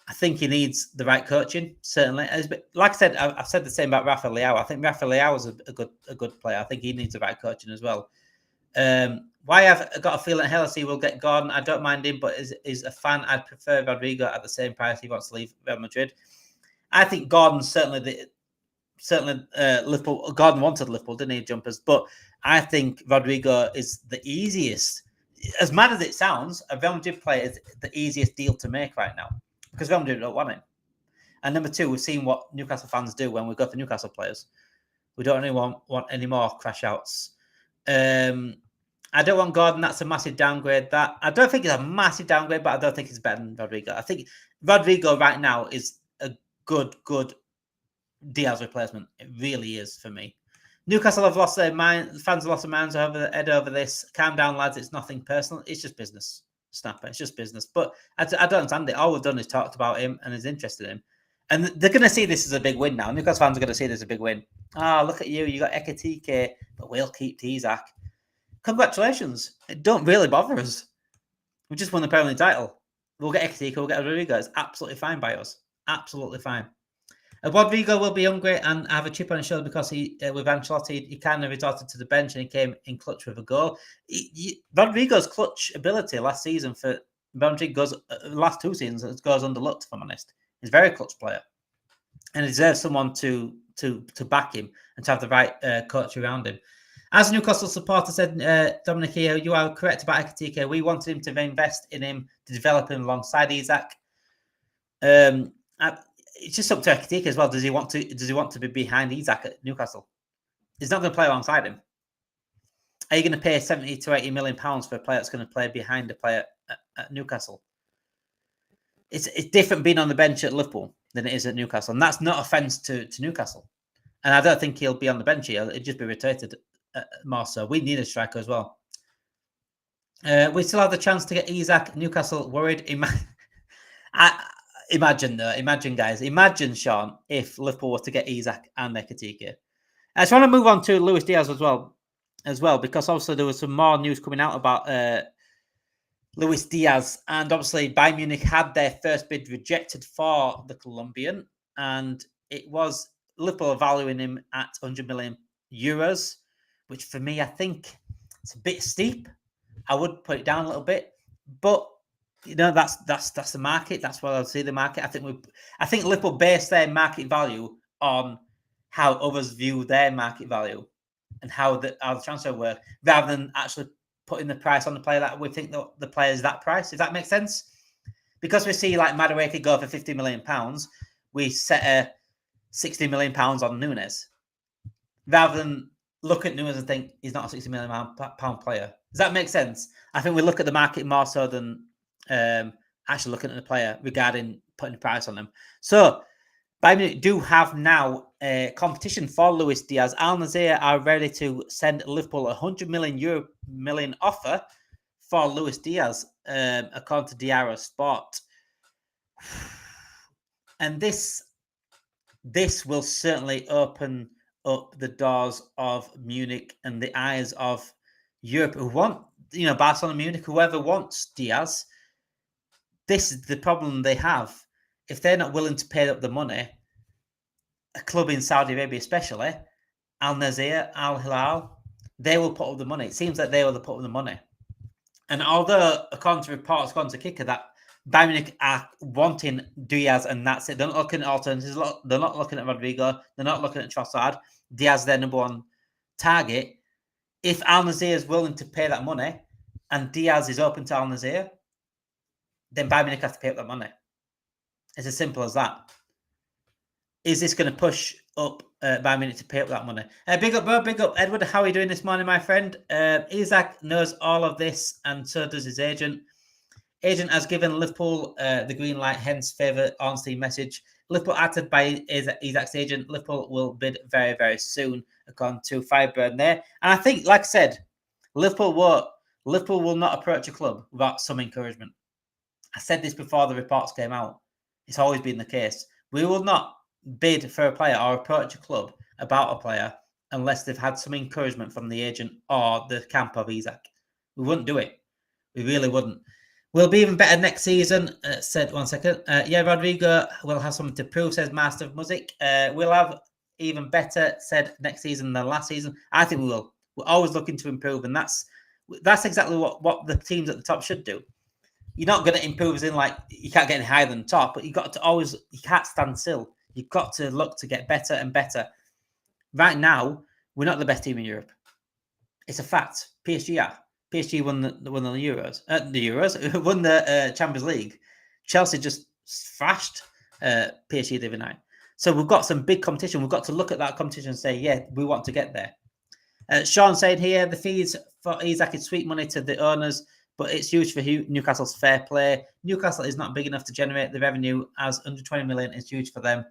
I think he needs the right coaching, certainly. Like I said, I've said the same about Rafa Leao. I think Rafa Leao is a good player. I think he needs the right coaching as well. Why I've got a feeling Hennessy will get Gordon. I don't mind him, but is a fan. I'd prefer Rodrygo at the same price. He wants to leave Real Madrid. I think Gordon's certainly Liverpool. Gordon wanted Liverpool, didn't he, jumpers? But I think Rodrygo is the easiest. As mad as it sounds, a Real Madrid player is the easiest deal to make right now because Real Madrid don't want him. And number 2, we've seen what Newcastle fans do when we go for Newcastle players. We don't really want any more crash outs. I don't want Gordon. That's a massive downgrade. That I don't think it's a massive downgrade, but I don't think it's better than Rodrygo. I think Rodrygo right now is a good Diaz replacement. It really is for me. Newcastle have lost their mind. Fans have lost their minds over this. Calm down, lads. It's nothing personal. It's just business. Snapper. It's just business. But I don't understand it. All we've done is talked about him and is interested in him. And they're going to see this as a big win now. Newcastle fans are going to see this as a big win. Look at you. You got Ekitike, but we'll keep Isak. Congratulations. It don't really bother us. We just won the Premier League title. We'll get Ekitike, we'll get Rodrygo. It's absolutely fine by us. Absolutely fine. Rodrygo will be hungry and have a chip on his shoulder because with Ancelotti, he kind of resorted to the bench and he came in clutch with a goal. Rodrygo's clutch ability last season for Madrid last 2 seasons goes underlooked, if I'm honest. He's a very clutch player and he deserves someone to back him and to have the right coach around him. As a Newcastle supporter said, Dominic here, you are correct about Ekitike. We wanted him to invest in him to develop him alongside Isak. It's just up to Ekitike as well. Does he want to be behind Isak at Newcastle? He's not going to play alongside him. Are you going to pay 70 to 80 million pounds for a player that's going to play behind a player at Newcastle? It's different being on the bench at Liverpool than it is at Newcastle, and that's not offence to Newcastle. And I don't think he'll be on the bench here. It'll just be rotated more so. We need a striker as well. We still have the chance to get Isak. Newcastle worried. Imagine, guys. Imagine, Sean, if Liverpool were to get Isak and Ekitike. I just want to move on to Luis Diaz as well, because obviously there was some more news coming out about Luis Diaz, and obviously Bayern Munich had their first bid rejected for the Colombian, and it was Liverpool valuing him at 100 million euros, which for me, I think it's a bit steep. I would put it down a little bit, but that's the market. That's where I see the market. I think Liverpool base their market value on how others view their market value and how the transfer work, rather than actually putting the price on the player that we think the player is that price. If that makes sense, because we see like Madueke go for £50 million, we set £60 million on Nunes, rather than look at Nunes and think he's not a £60 million player. Does that make sense? I think we look at the market more so than actually looking at the player regarding putting a price on them. So Bayern Munich do have now a competition for Luis Diaz. Al Nassr are ready to send Liverpool a €100 million offer for Luis Diaz, according to Diarra Sport. And this will certainly open up the doors of Munich and the eyes of Europe who want, Barcelona, Munich, whoever wants Diaz. This is the problem they have. If they're not willing to pay up the money, a club in Saudi Arabia especially, Al Nassr, Al Hilal, they will put up the money. It seems like they will put up the money. And although, according to reports, according to Kicker, that Bayern Munich are wanting Diaz and that's it. They're not looking at alternatives. They're not looking at Rodrygo. They're not looking at Trossard. Diaz, their number one target. If Al Nassr is willing to pay that money and Diaz is open to Al Nassr, then Bayern Munich have to pay up that money. It's as simple as that. Is this going to push up Bayern Munich to pay up that money? Big up, bro. Big up, Edward. How are you doing this morning, my friend? Isak knows all of this, and so does his agent. Agent has given Liverpool the green light, hence favour Ornstein message. Liverpool acted by Isak's agent. Liverpool will bid very, very soon, according to Firebird there. And I think, like I said, Liverpool will not approach a club without some encouragement. I said this before the reports came out. It's always been the case. We will not bid for a player or approach a club about a player unless they've had some encouragement from the agent or the camp of Isak. We wouldn't do it. We really wouldn't. We'll be even better next season, said 1 second. Yeah, Rodrygo will have something to prove, says Master of Music. We'll have even better, said next season than last season. I think we will. We're always looking to improve, and that's exactly what the teams at the top should do. You're not going to improve as in like you can't get any higher than the top, but you can't stand still. You've got to look to get better and better. Right now, we're not the best team in Europe. It's a fact. PSG are. PSG won the Euros. Won the Champions League. Chelsea just thrashed PSG the other night. So we've got some big competition. We've got to look at that competition and say, yeah, we want to get there. Sean saying here, the fees for Isak is sweet money to the owners, but it's huge for Newcastle's fair play. Newcastle is not big enough to generate the revenue as under 20 million is huge for them.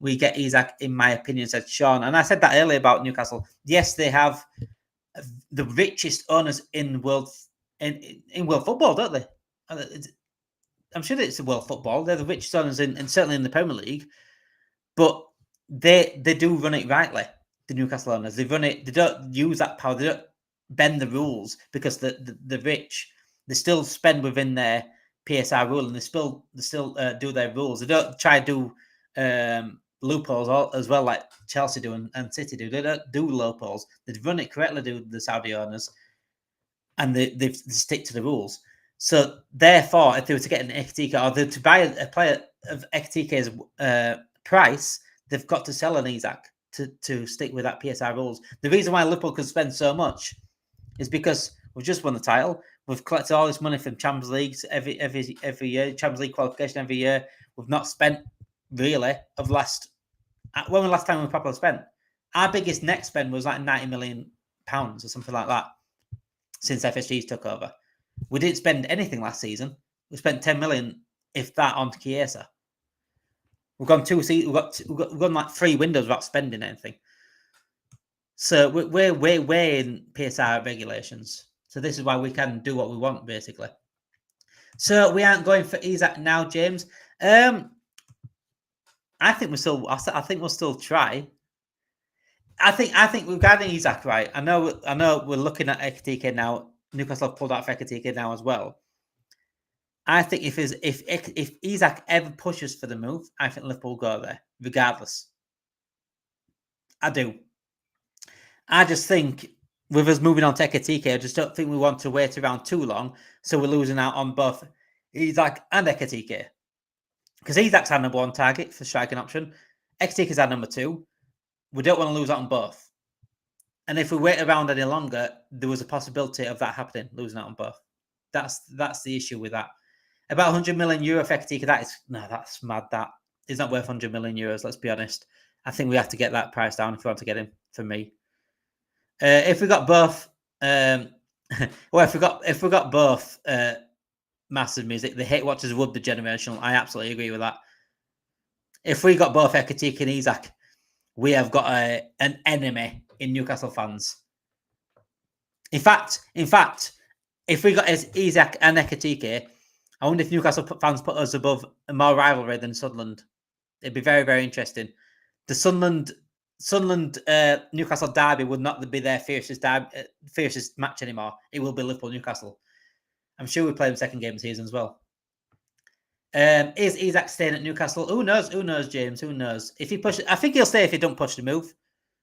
We get Isak, in my opinion, said Sean. And I said that earlier about Newcastle. Yes, they have the richest owners in world football, don't they? I'm sure it's world football. They're the richest owners and certainly in the Premier League. But they do run it rightly, the Newcastle owners. They run it. They don't use that power. They don't bend the rules because the rich, they still spend within their PSR rule and they still do their rules. They don't try to do loopholes as well like Chelsea do and City do. They don't do loopholes. They run it correctly, do the Saudi owners, and they stick to the rules. So therefore, if they were to get an Ekitike or to buy a player of Ekitike's price, they've got to sell an Isak to stick with that PSR rules. The reason why Liverpool could spend so much is because we've just won the title. We've collected all this money from Champions Leagues every year, Champions League qualification every year. We've not spent really of last. When was the last time we properly spent? Our biggest net spend was like £90 million or something like that since FSG's took over. We didn't spend anything last season. We spent 10 million, if that, on Chiesa. We've gone we've gone like 3 windows without spending anything. So we're in PSR regulations. So this is why we can do what we want, basically. So we aren't going for Isak now, James. I think we'll still try. I think regarding Isak, right? I know we're looking at Ekitike now. Newcastle have pulled out for Ekitike now as well. I think if Isak ever pushes for the move, I think Liverpool will go there, regardless. I do. I just think with us moving on to Ekitike, I just don't think we want to wait around too long, so we're losing out on both Isak and Ekitike. Because Isak's our number 1 target for striking option. Ekitike is our number 2. We don't want to lose out on both. And if we wait around any longer, there was a possibility of that happening, losing out on both. That's the issue with that. About €100 million for Ekitike, that's mad. That is not worth €100 million. Let's be honest. I think we have to get that price down if we want to get him. For me, if we got both, well, if we got both massive music, the hate watchers would be generational. I absolutely agree with that. If we got both Ekitike and Isak, we have got an enemy in Newcastle fans. In fact, if we got Isak and Ekitike, I wonder if Newcastle fans put us above more rivalry than Sunderland. It'd be very, very interesting. The Sunderland Newcastle derby would not be their fiercest match anymore. It will be Liverpool Newcastle. I'm sure we play them second game of the season as well. Is Isak staying at Newcastle? Who knows? Who knows, James? Who knows? If he pushes, I think he'll stay if he don't push the move.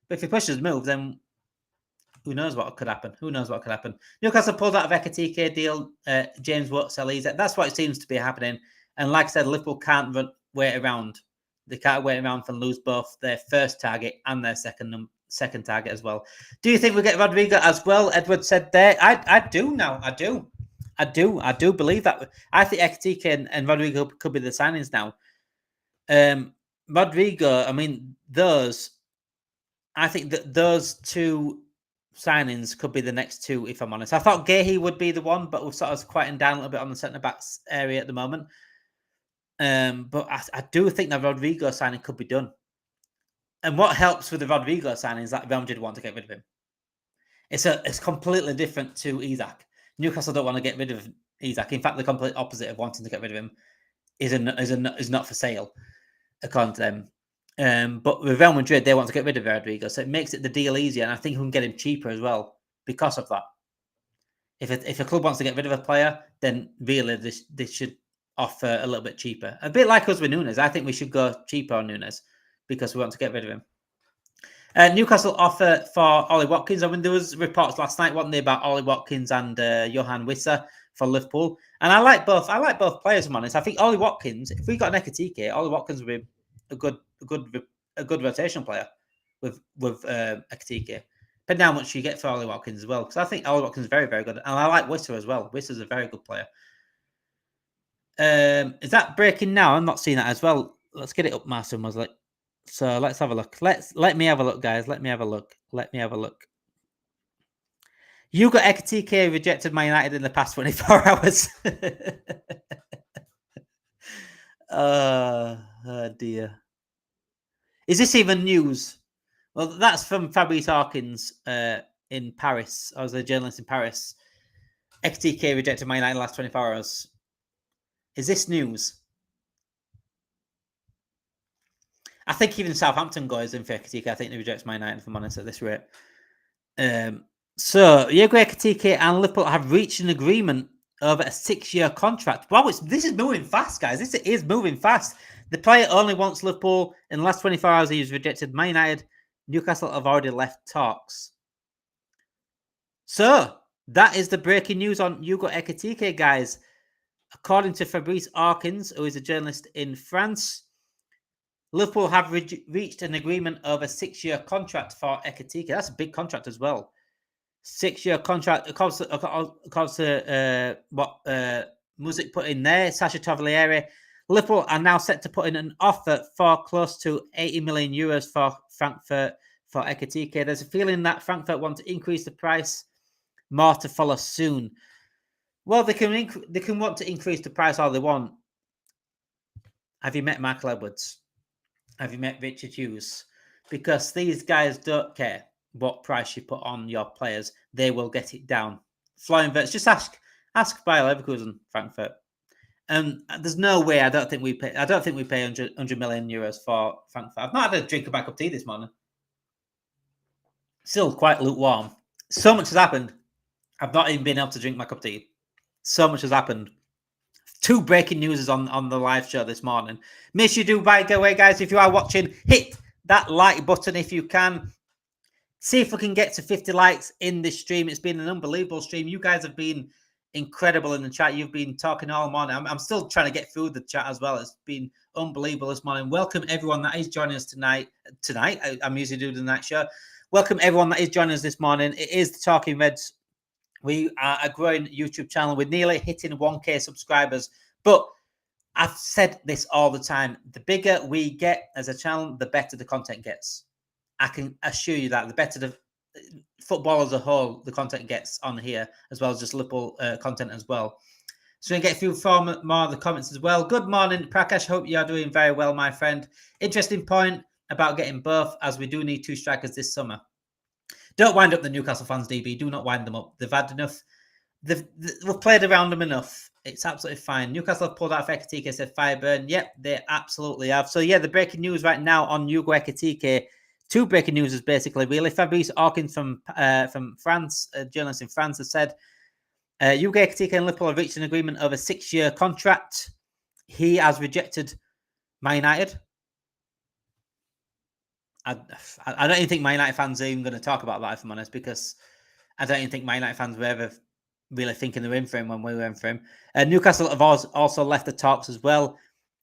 But if he pushes the move, then who knows what could happen? Who knows what could happen? Newcastle pulled out of Ekitike deal. James won't sell Isak. That's what it seems to be happening. And like I said, Liverpool can't wait around. They can't wait around and lose both their first target and their second target as well. Do you think we'll get Rodrygo as well? Edward said there. I do now. I do believe that. I think Ekitike and Rodrygo could be the signings now. Rodrygo, I mean, I think that those two signings could be the next two, if I'm honest. I thought Gahey would be the one, but we're sort of quieting down a little bit on the centre-backs area at the moment. But I do think that Rodrygo signing could be done. And what helps with the Rodrygo signing is that Real Madrid want to get rid of him. It's completely different to Isak. Newcastle don't want to get rid of Isak. In fact, the complete opposite of wanting to get rid of him is not for sale, according to them. But with Real Madrid, they want to get rid of Rodrygo, so it makes it the deal easier, and I think we can get him cheaper as well because of that. If a club wants to get rid of a player, then really they should offer a little bit cheaper. A bit like us with Nunes. I think we should go cheaper on Nunes because we want to get rid of him. Newcastle offer for Ollie Watkins. I mean, there was reports last night, wasn't there, about Ollie Watkins and Johan Wissa for Liverpool. And I like both. I like both players, I'm honest. I think Ollie Watkins, if we got an Ekitike, Ollie Watkins would be a good rotation player with Ekitike. Depending on how much you get for Ollie Watkins as well. Because I think Ollie Watkins is very, very good. And I like Wissa as well. Wissa's a very good player. Is that breaking now? I'm not seeing that as well. Let's get it up, Master Musley. So let's have a look. Let me have a look, guys. Let me have a look. Hugo Ekitike rejected Man United in the past 24 hours. Oh dear. Is this even news? Well, that's from Fabrice Hawkins in Paris. I was a journalist in Paris. Ekitike rejected Man United in the last 24 hours. Is this news? I think even Southampton goes in for Ekitike. I think they reject Man United, if I'm honest, at this rate. So, Hugo Ekitike and Liverpool have reached an agreement over a 6-year contract. Wow, this is moving fast, guys. This is moving fast. The player only wants Liverpool. In the last 24 hours, he was rejected Man United. Newcastle have already left talks. So, that is the breaking news on Hugo Ekitike, guys. According to Fabrice Hawkins, who is a journalist in France, Liverpool have reached an agreement over a 6-year contract for Ekitike. That's a big contract as well. 6-year contract. According to what Music put in there, Sacha Tavolieri, Liverpool are now set to put in an offer for close to 80 million euros for Frankfurt for Ekitike. There's a feeling that Frankfurt want to increase the price, more to follow soon. Well, they can want to increase the price all they want. Have you met Michael Edwards? Have you met Richard Hughes? Because these guys don't care what price you put on your players. They will get it down. Florian Wirtz, just ask Bayer Leverkusen, Frankfurt. There's no way. I don't think we pay 100 million euros for Frankfurt. I've not had a drink of my cup of tea this morning. Still quite lukewarm. So much has happened. I've not even been able to drink my cup of tea. So much has happened. 2 breaking news on the live show this morning. Make sure you do, by the way, guys, if you are watching, hit that like button if you can. See if we can get to 50 likes in this stream. It's been an unbelievable stream. You guys have been incredible in the chat. You've been talking all morning. I'm still trying to get through the chat as well. It's been unbelievable this morning. Welcome everyone that is joining us tonight. I'm usually doing the night show. Welcome everyone that is joining us this morning. It is the Talking Reds. We are a growing YouTube channel with nearly hitting 1K subscribers. But I've said this all the time. The bigger we get as a channel, the better the content gets. I can assure you that the better the football as a whole, the content gets on here, as well as just Liverpool content as well. So we're going to get through more of the comments as well. Good morning, Prakash. Hope you are doing very well, my friend. Interesting point about getting both, as we do need 2 strikers this summer. Don't wind up the Newcastle fans, DB. Do not wind them up. They've had enough. We've played around them enough. It's absolutely fine. Newcastle have pulled out for Ekitike, said Fireburn. Yep, they absolutely have. So, yeah, the breaking news right now on Hugo Ekitike. 2 breaking news is basically, really. Fabrice Hawkins from France, a journalist in France, has said, Hugo Ekitike and Liverpool have reached an agreement over a 6-year contract. He has rejected Man United. I don't even think Man United fans are even going to talk about that, if I'm honest, because I don't even think Man United fans were ever really thinking they were in for him when we were in for him. Newcastle have also left the talks as well.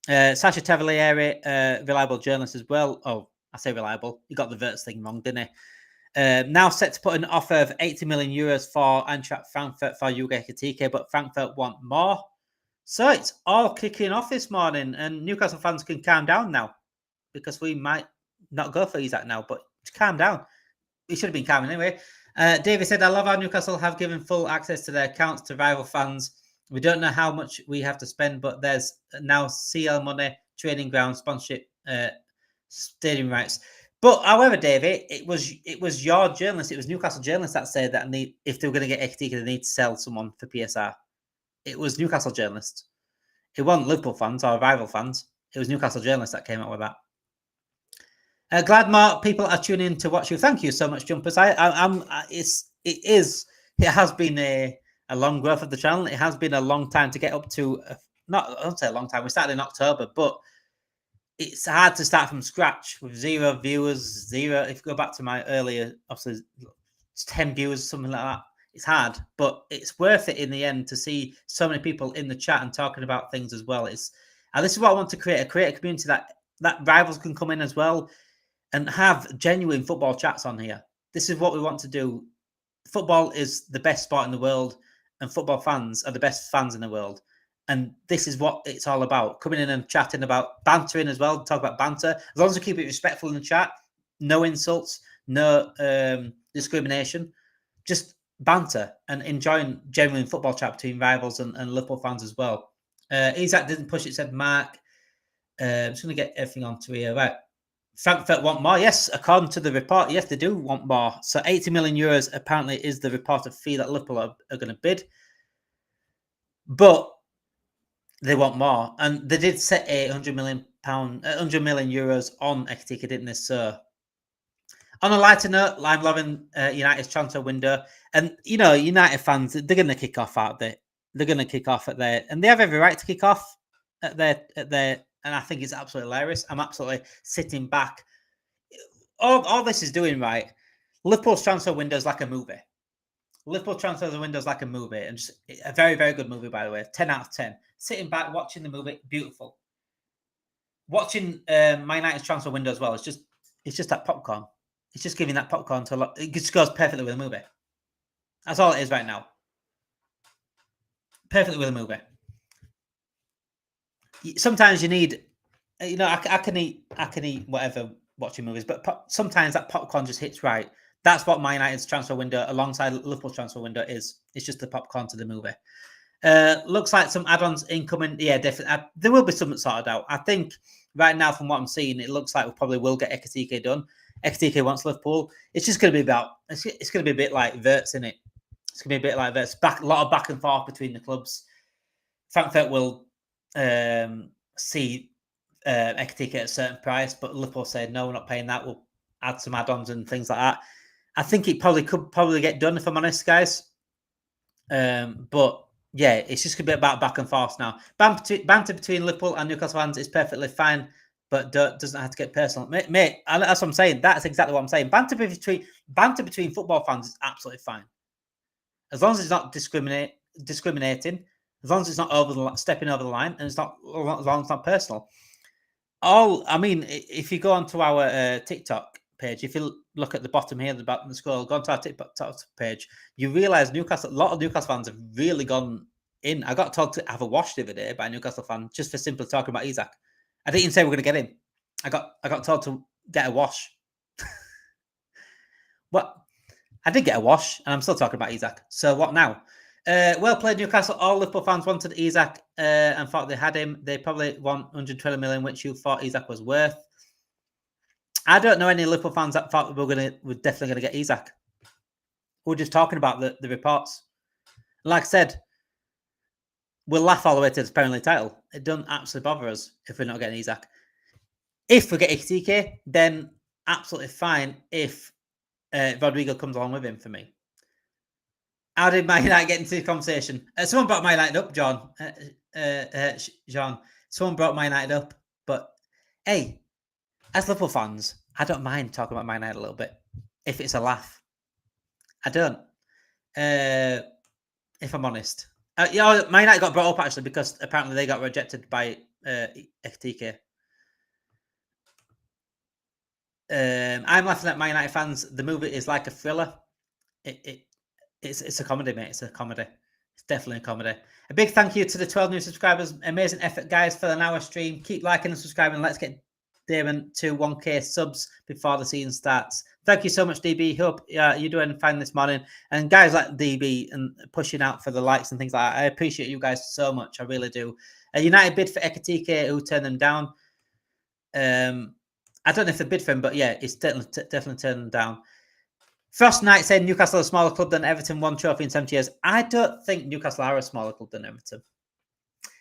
Sacha Tavolieri, reliable journalist as well. Oh, I say reliable. He got the Verts thing wrong, didn't he? Now set to put an offer of 80 million euros for Eintracht Frankfurt for Hugo Ekitike, but Frankfurt want more. So it's all kicking off this morning, and Newcastle fans can calm down now, because we might not go for Isak now, but calm down. We should have been calm anyway. David said, I love how Newcastle have given full access to their accounts to rival fans. We don't know how much we have to spend, but there's now CL money, training ground, sponsorship, stadium rights. But however, David, it was your journalist, it was Newcastle journalists that said that if they were going to get Ekitike, they need to sell someone for PSR. It was Newcastle journalists. It wasn't Liverpool fans or rival fans. It was Newcastle journalists that came up with that. Glad more people are tuning in to watch you. Thank you so much, Jumpers. It has been a long growth of the channel. It has been a long time to get up to. I don't say a long time. We started in October, but it's hard to start from scratch with 0 viewers, 0. If you go back to my earlier, obviously, it's 10 viewers, something like that. It's hard, but it's worth it in the end to see so many people in the chat and talking about things as well. And this is what I want to create a community that rivals can come in as well and have genuine football chats on here. This is what we want to do. Football is the best sport in the world, and football fans are the best fans in the world. And this is what it's all about. Coming in and chatting about bantering as well, talk about banter. As long as we keep it respectful in the chat, no insults, no discrimination, just banter and enjoying genuine football chat between rivals and Liverpool fans as well. Isak didn't push it, said Mark. I'm just going to get everything onto here. Right. Frankfurt want more. Yes, according to the report, yes, they do want more. So 80 million euros apparently is the reported fee that Liverpool are going to bid. But they want more. And they did set a £100 million on Ekitike, didn't they? So on a lighter note, I'm loving United's transfer window. And, United fans, they're going to kick off out there. They're going to kick off at their... And they have every right to kick off at their and I think it's absolutely hilarious. I'm absolutely sitting back. All this is doing right. Liverpool's transfer window is like a movie. Liverpool transfer window is like a movie, and just a very, very good movie, by the way. 10 out of 10. Sitting back, watching the movie, beautiful. Watching My United's transfer window as well. It's just that popcorn. It's just giving that popcorn to a lot. It just goes perfectly with the movie. That's all it is right now. Perfectly with a movie. Sometimes you need, I can eat whatever watching movies, but sometimes that popcorn just hits right. That's what My United's transfer window alongside Liverpool's transfer window is. It's just the popcorn to the movie. Looks like some add-ons incoming. Yeah, definitely. There will be something sorted out. I think right now, from what I'm seeing, it looks like we probably will get Ekitike done. Ekitike wants Liverpool. It's just going to be it's going to be a bit like Verts, isn't it? It's going to be a bit like Verts. A lot of back and forth between the clubs. Frankfurt will see Ekitike at a certain price, but Liverpool said no, we're not paying that. We'll add some add-ons and things like that. I think it could get done, if I'm honest, guys. But yeah, it's just gonna be about back and forth now. Banter between Liverpool and Newcastle fans is perfectly fine, but doesn't have to get personal, mate. That's what I'm saying. That's exactly what I'm saying. Banter between football fans is absolutely fine, as long as it's not discriminating. As long as it's not stepping over the line, and as long as it's not personal. If you go onto our TikTok page, if you look at the bottom here, the bottom of the scroll, go onto our TikTok page, you realise a lot of Newcastle fans have really gone in. I got told to have a wash the other day by a Newcastle fan just for simply talking about Isak. I didn't even say we're going to get him. I got told to get a wash. But I did get a wash, and I'm still talking about Isak. So what now? Well played, Newcastle. All Liverpool fans wanted Isak and thought they had him. They probably want 120 million, which you thought Isak was worth. I don't know any Liverpool fans that thought we're definitely going to get Isak. We're just talking about the reports. Like I said, we'll laugh all the way to the Premier League title. It doesn't absolutely bother us if we're not getting Isak. If we get Ekitike, then absolutely fine if Rodrygo comes along with him for me. How did Man United get into the conversation? Someone brought Man United up, John. John. Someone brought Man United up. But, hey, as Liverpool fans, I don't mind talking about Man United a little bit. If it's a laugh. I don't. If I'm honest. Man United got brought up, actually, because apparently they got rejected by Ekitike. I'm laughing at Man United fans. The movie is like a thriller. It's a comedy, mate. It's a comedy. It's definitely a comedy. A big thank you to the 12 new subscribers. Amazing effort, guys, for an hour stream. Keep liking and subscribing. Let's get Damon to 1K subs before the season starts. Thank you so much, DB. Hope you're doing fine this morning. And guys like DB and pushing out for the likes and things like that. I appreciate you guys so much. I really do. United bid for Ekitike, who turned them down. I don't know if they bid for him, but yeah, it's definitely turned them down. Frost Knight said Newcastle are a smaller club than Everton, won trophy in 70 years. I don't think Newcastle are a smaller club than Everton.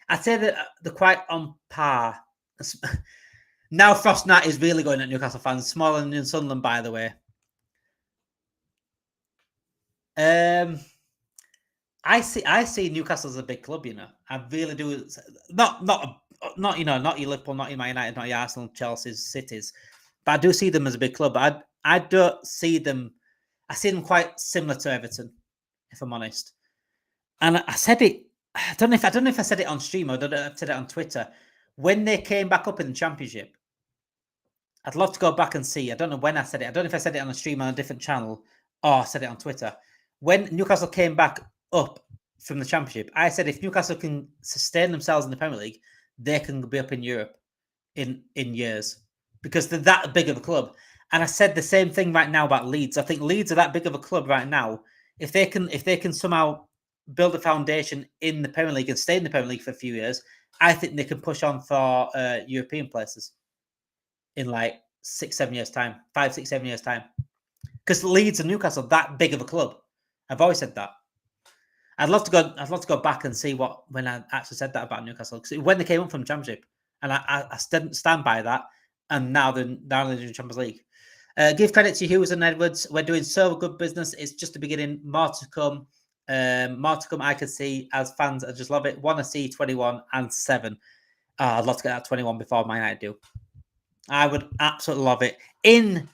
I'd say that they're quite on par. Now Frost Knight is really going at Newcastle fans. Smaller than Sunderland, by the way. I see Newcastle as a big club, you know. I really do. Not your Liverpool, not your Man United, not your Arsenal, Chelsea's, Cities. But I do see them as a big club. I don't see them. I see them quite similar to Everton, if I'm honest. And I said it. I don't know if I said it on stream or I don't know if I said it on Twitter. When they came back up in the Championship, I'd love to go back and see. I don't know when I said it. I don't know if I said it on a stream on a different channel or I said it on Twitter. When Newcastle came back up from the Championship, I said if Newcastle can sustain themselves in the Premier League, they can be up in Europe in years because they're that big of a club. And I said the same thing right now about Leeds. I think Leeds are that big of a club right now. If they can somehow build a foundation in the Premier League and stay in the Premier League for a few years, I think they can push on for European places in like 6, 7 years' time, 5, 6, 7 years' time. Because Leeds and Newcastle are that big of a club. I've always said that. I'd love to go back and see when I actually said that about Newcastle. Because when they came up from the Championship, and I stand by that, and now they're in the Champions League. Give credit to Hughes and Edwards. We're doing so good business. It's just the beginning. More to come. I can see as fans. I just love it. Want to see 21 and 7. I'd love to get that 21 before Man United do. I would absolutely love it. In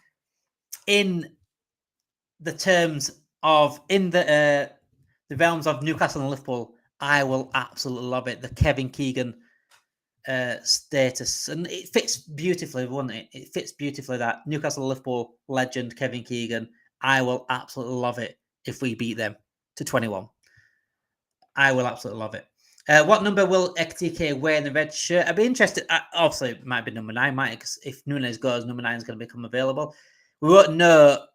the terms of the realms of Newcastle and Liverpool, I will absolutely love it. The Kevin Keegan status, and it fits beautifully, wouldn't it? It fits beautifully that Newcastle Liverpool legend Kevin Keegan. I will absolutely love it if we beat them to 21. I will absolutely love it. What number will Ekitike wear in the red shirt? I'd be interested. Obviously, it might be number 9, because if Nunes goes, number 9 is going to become available. We won't know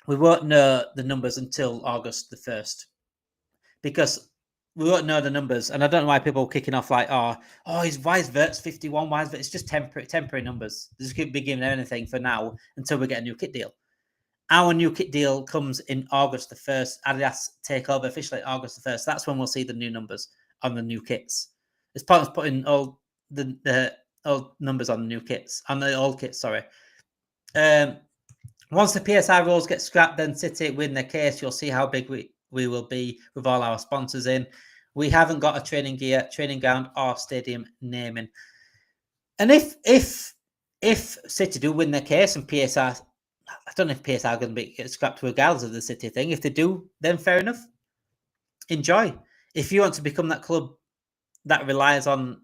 the numbers until August the 1st because we won't know the numbers, and I don't know why people are kicking off like, why is Verts 51? Why is Verts? It's just temporary numbers. This could be giving anything for now until we get a new kit deal. Our new kit deal comes in August the 1st. Adidas take over officially August the 1st. That's when we'll see the new numbers on the new kits. It's part of putting all the old numbers on the new kits, on the old kits. Sorry. Once the PSI rules get scrapped, then City win their case. You'll see how big we will be with all our sponsors in. We haven't got a training ground, or stadium naming. And if City do win their case and PSI, I don't know if PSI are going to get scrapped regardless of the City thing. If they do, then fair enough. Enjoy. If you want to become that club that relies on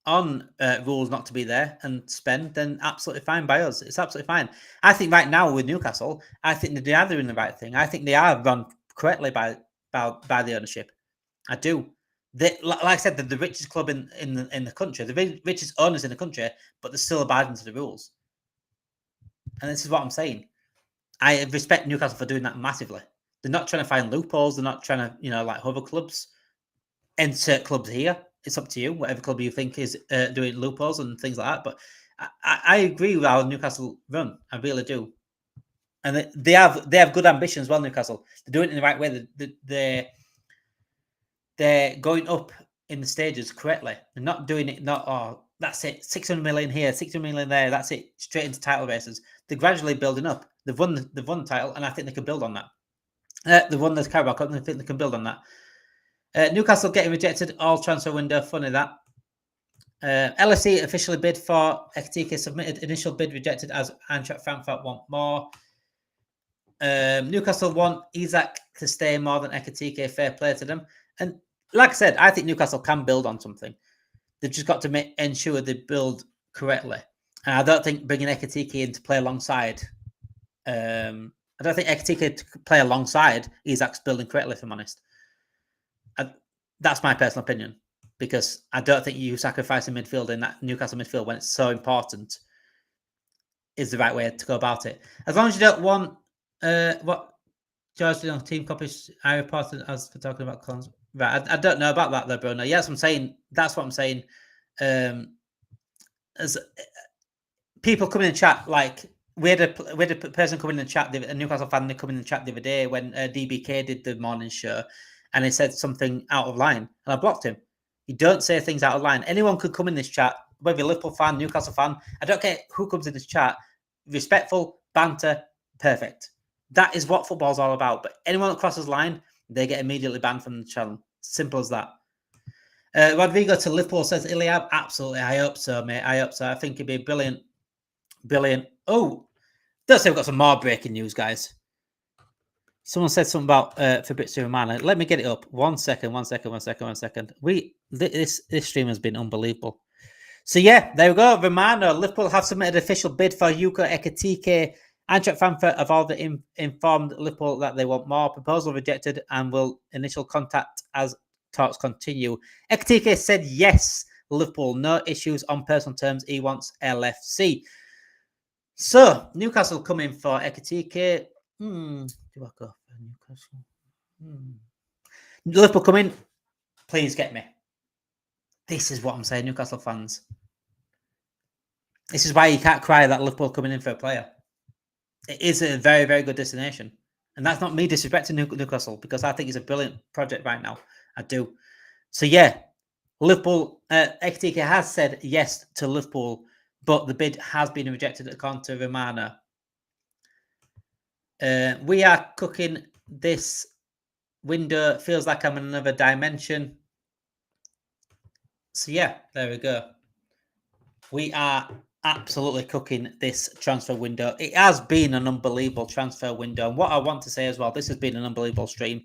rules not to be there and spend, then absolutely fine by us. It's absolutely fine. I think right now with Newcastle, I think they are doing the right thing. I think they are run correctly by the ownership. I do. Like I said, they're the richest club in the country, the richest owners in the country, but they're still abiding to the rules. And this is what I'm saying. I respect Newcastle for doing that massively. They're not trying to find loopholes. They're not trying to, like other clubs. Insert clubs here. It's up to you. Whatever club you think is doing loopholes and things like that. But I agree with how Newcastle run. I really do. And they have good ambitions. Well, Newcastle, they're doing it in the right way. They're going up in the stages correctly. They're not doing it. That's it. 600 million here, 600 million there. That's it. Straight into title races. They're gradually building up. They've won the title, and I think they can build on that. They've won the Carabao Cup, and I think they can build on that. Newcastle getting rejected all transfer window. Funny that. LSE officially bid for Ekitike, submitted initial bid rejected as Eintracht Frankfurt want more. Newcastle want Isak to stay more than Ekitike. Fair play to them. And like I said, I think Newcastle can build on something. They've just got to ensure they build correctly. And I don't think bringing Ekitike in to play alongside. I don't think Ekitike to play alongside Isak's building correctly, if I'm honest. That's my personal opinion, because I don't think you sacrificing midfield in that Newcastle midfield when it's so important is the right way to go about it. As long as you don't want what George did on team copies, I reported as for talking about clones. Right, I don't know about that though, Bruno. Yes, I'm saying that's what I'm saying. As people come in the chat, like we had a person come in the chat, a Newcastle fan, come in the chat the other day when DBK did the morning show, and he said something out of line, and I blocked him. You don't say things out of line. Anyone could come in this chat, whether you're a Liverpool fan, Newcastle fan. I don't care who comes in this chat. Respectful, banter, perfect. That is what football's all about. But anyone that crosses line, they get immediately banned from the channel. Simple as that. Rodrygo to Liverpool, says Iliab. Absolutely. I hope so, mate. I hope so. I think it'd be brilliant. Brilliant. Oh, don't say we've got some more breaking news, guys. Someone said something about Fabrizio Romano. Let me get it up. One second. This stream has been unbelievable. So yeah, there we go. Romano. Liverpool have submitted an official bid for Hugo Ekitike. Eintracht Frankfurt have already informed Liverpool that they want more. Proposal rejected and will initial contact as talks continue. Ekitike said yes. Liverpool, no issues on personal terms. He wants LFC. So Newcastle coming for Ekitike. Do I go for Newcastle? Liverpool coming. Please get me. This is what I'm saying, Newcastle fans. This is why you can't cry that Liverpool coming in for a player. It is a very, very good destination. And that's not me disrespecting Newcastle, because I think it's a brilliant project right now. I do. So, yeah, Liverpool, Ekitike has said yes to Liverpool, but the bid has been rejected according to Romano. We are cooking this window. Feels like I'm in another dimension. So, yeah, there we go. We are absolutely cooking this transfer window. It has been an unbelievable transfer window. And what I want to say as well, this has been an unbelievable stream.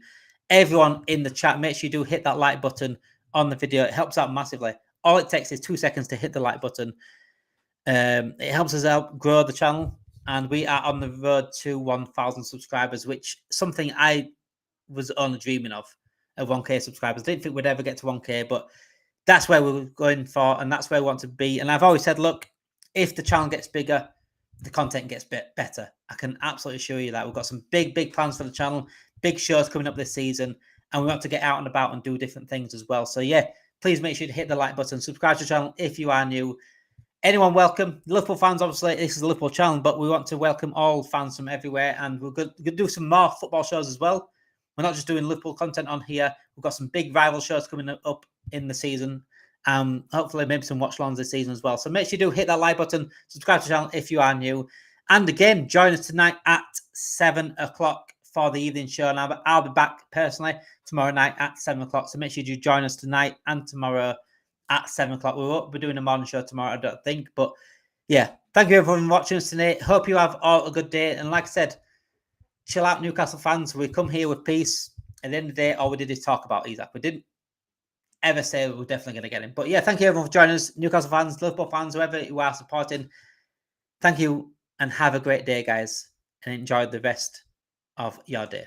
Everyone in the chat, make sure you do hit that like button on the video. It helps out massively. All it takes is 2 seconds to hit the like button. It helps us out grow the channel. And we are on the road to 1,000 subscribers, which is something I was only dreaming of 1K subscribers. Didn't think we'd ever get to 1K, but that's where we're going for, and that's where we want to be. And I've always said, look, if the channel gets bigger, the content gets better. I can absolutely assure you that. We've got some big, big plans for the channel, big shows coming up this season, and we want to get out and about and do different things as well. So, yeah, please make sure to hit the like button, subscribe to the channel if you are new. Anyone welcome. Liverpool fans, obviously, this is a Liverpool channel, but we want to welcome all fans from everywhere, and we're going to do some more football shows as well. We're not just doing Liverpool content on here. We've got some big rival shows coming up in the season. Hopefully maybe some watch-alongs this season as well. So make sure you do hit that like button, subscribe to the channel if you are new. And again, join us tonight at 7 o'clock for the evening show. And I'll be back personally tomorrow night at 7 o'clock. So make sure you do join us tonight and tomorrow at 7 o'clock. We won't be doing a morning show tomorrow, I don't think. But yeah, thank you everyone for watching us tonight. Hope you have all a good day. And like I said, chill out, Newcastle fans. We come here with peace. At the end of the day, all we did is talk about Isak. We didn't ever say we're definitely going to get him. But yeah, thank you everyone for joining us. Newcastle fans, Liverpool fans, whoever you are supporting. Thank you and have a great day, guys. And enjoy the rest of your day.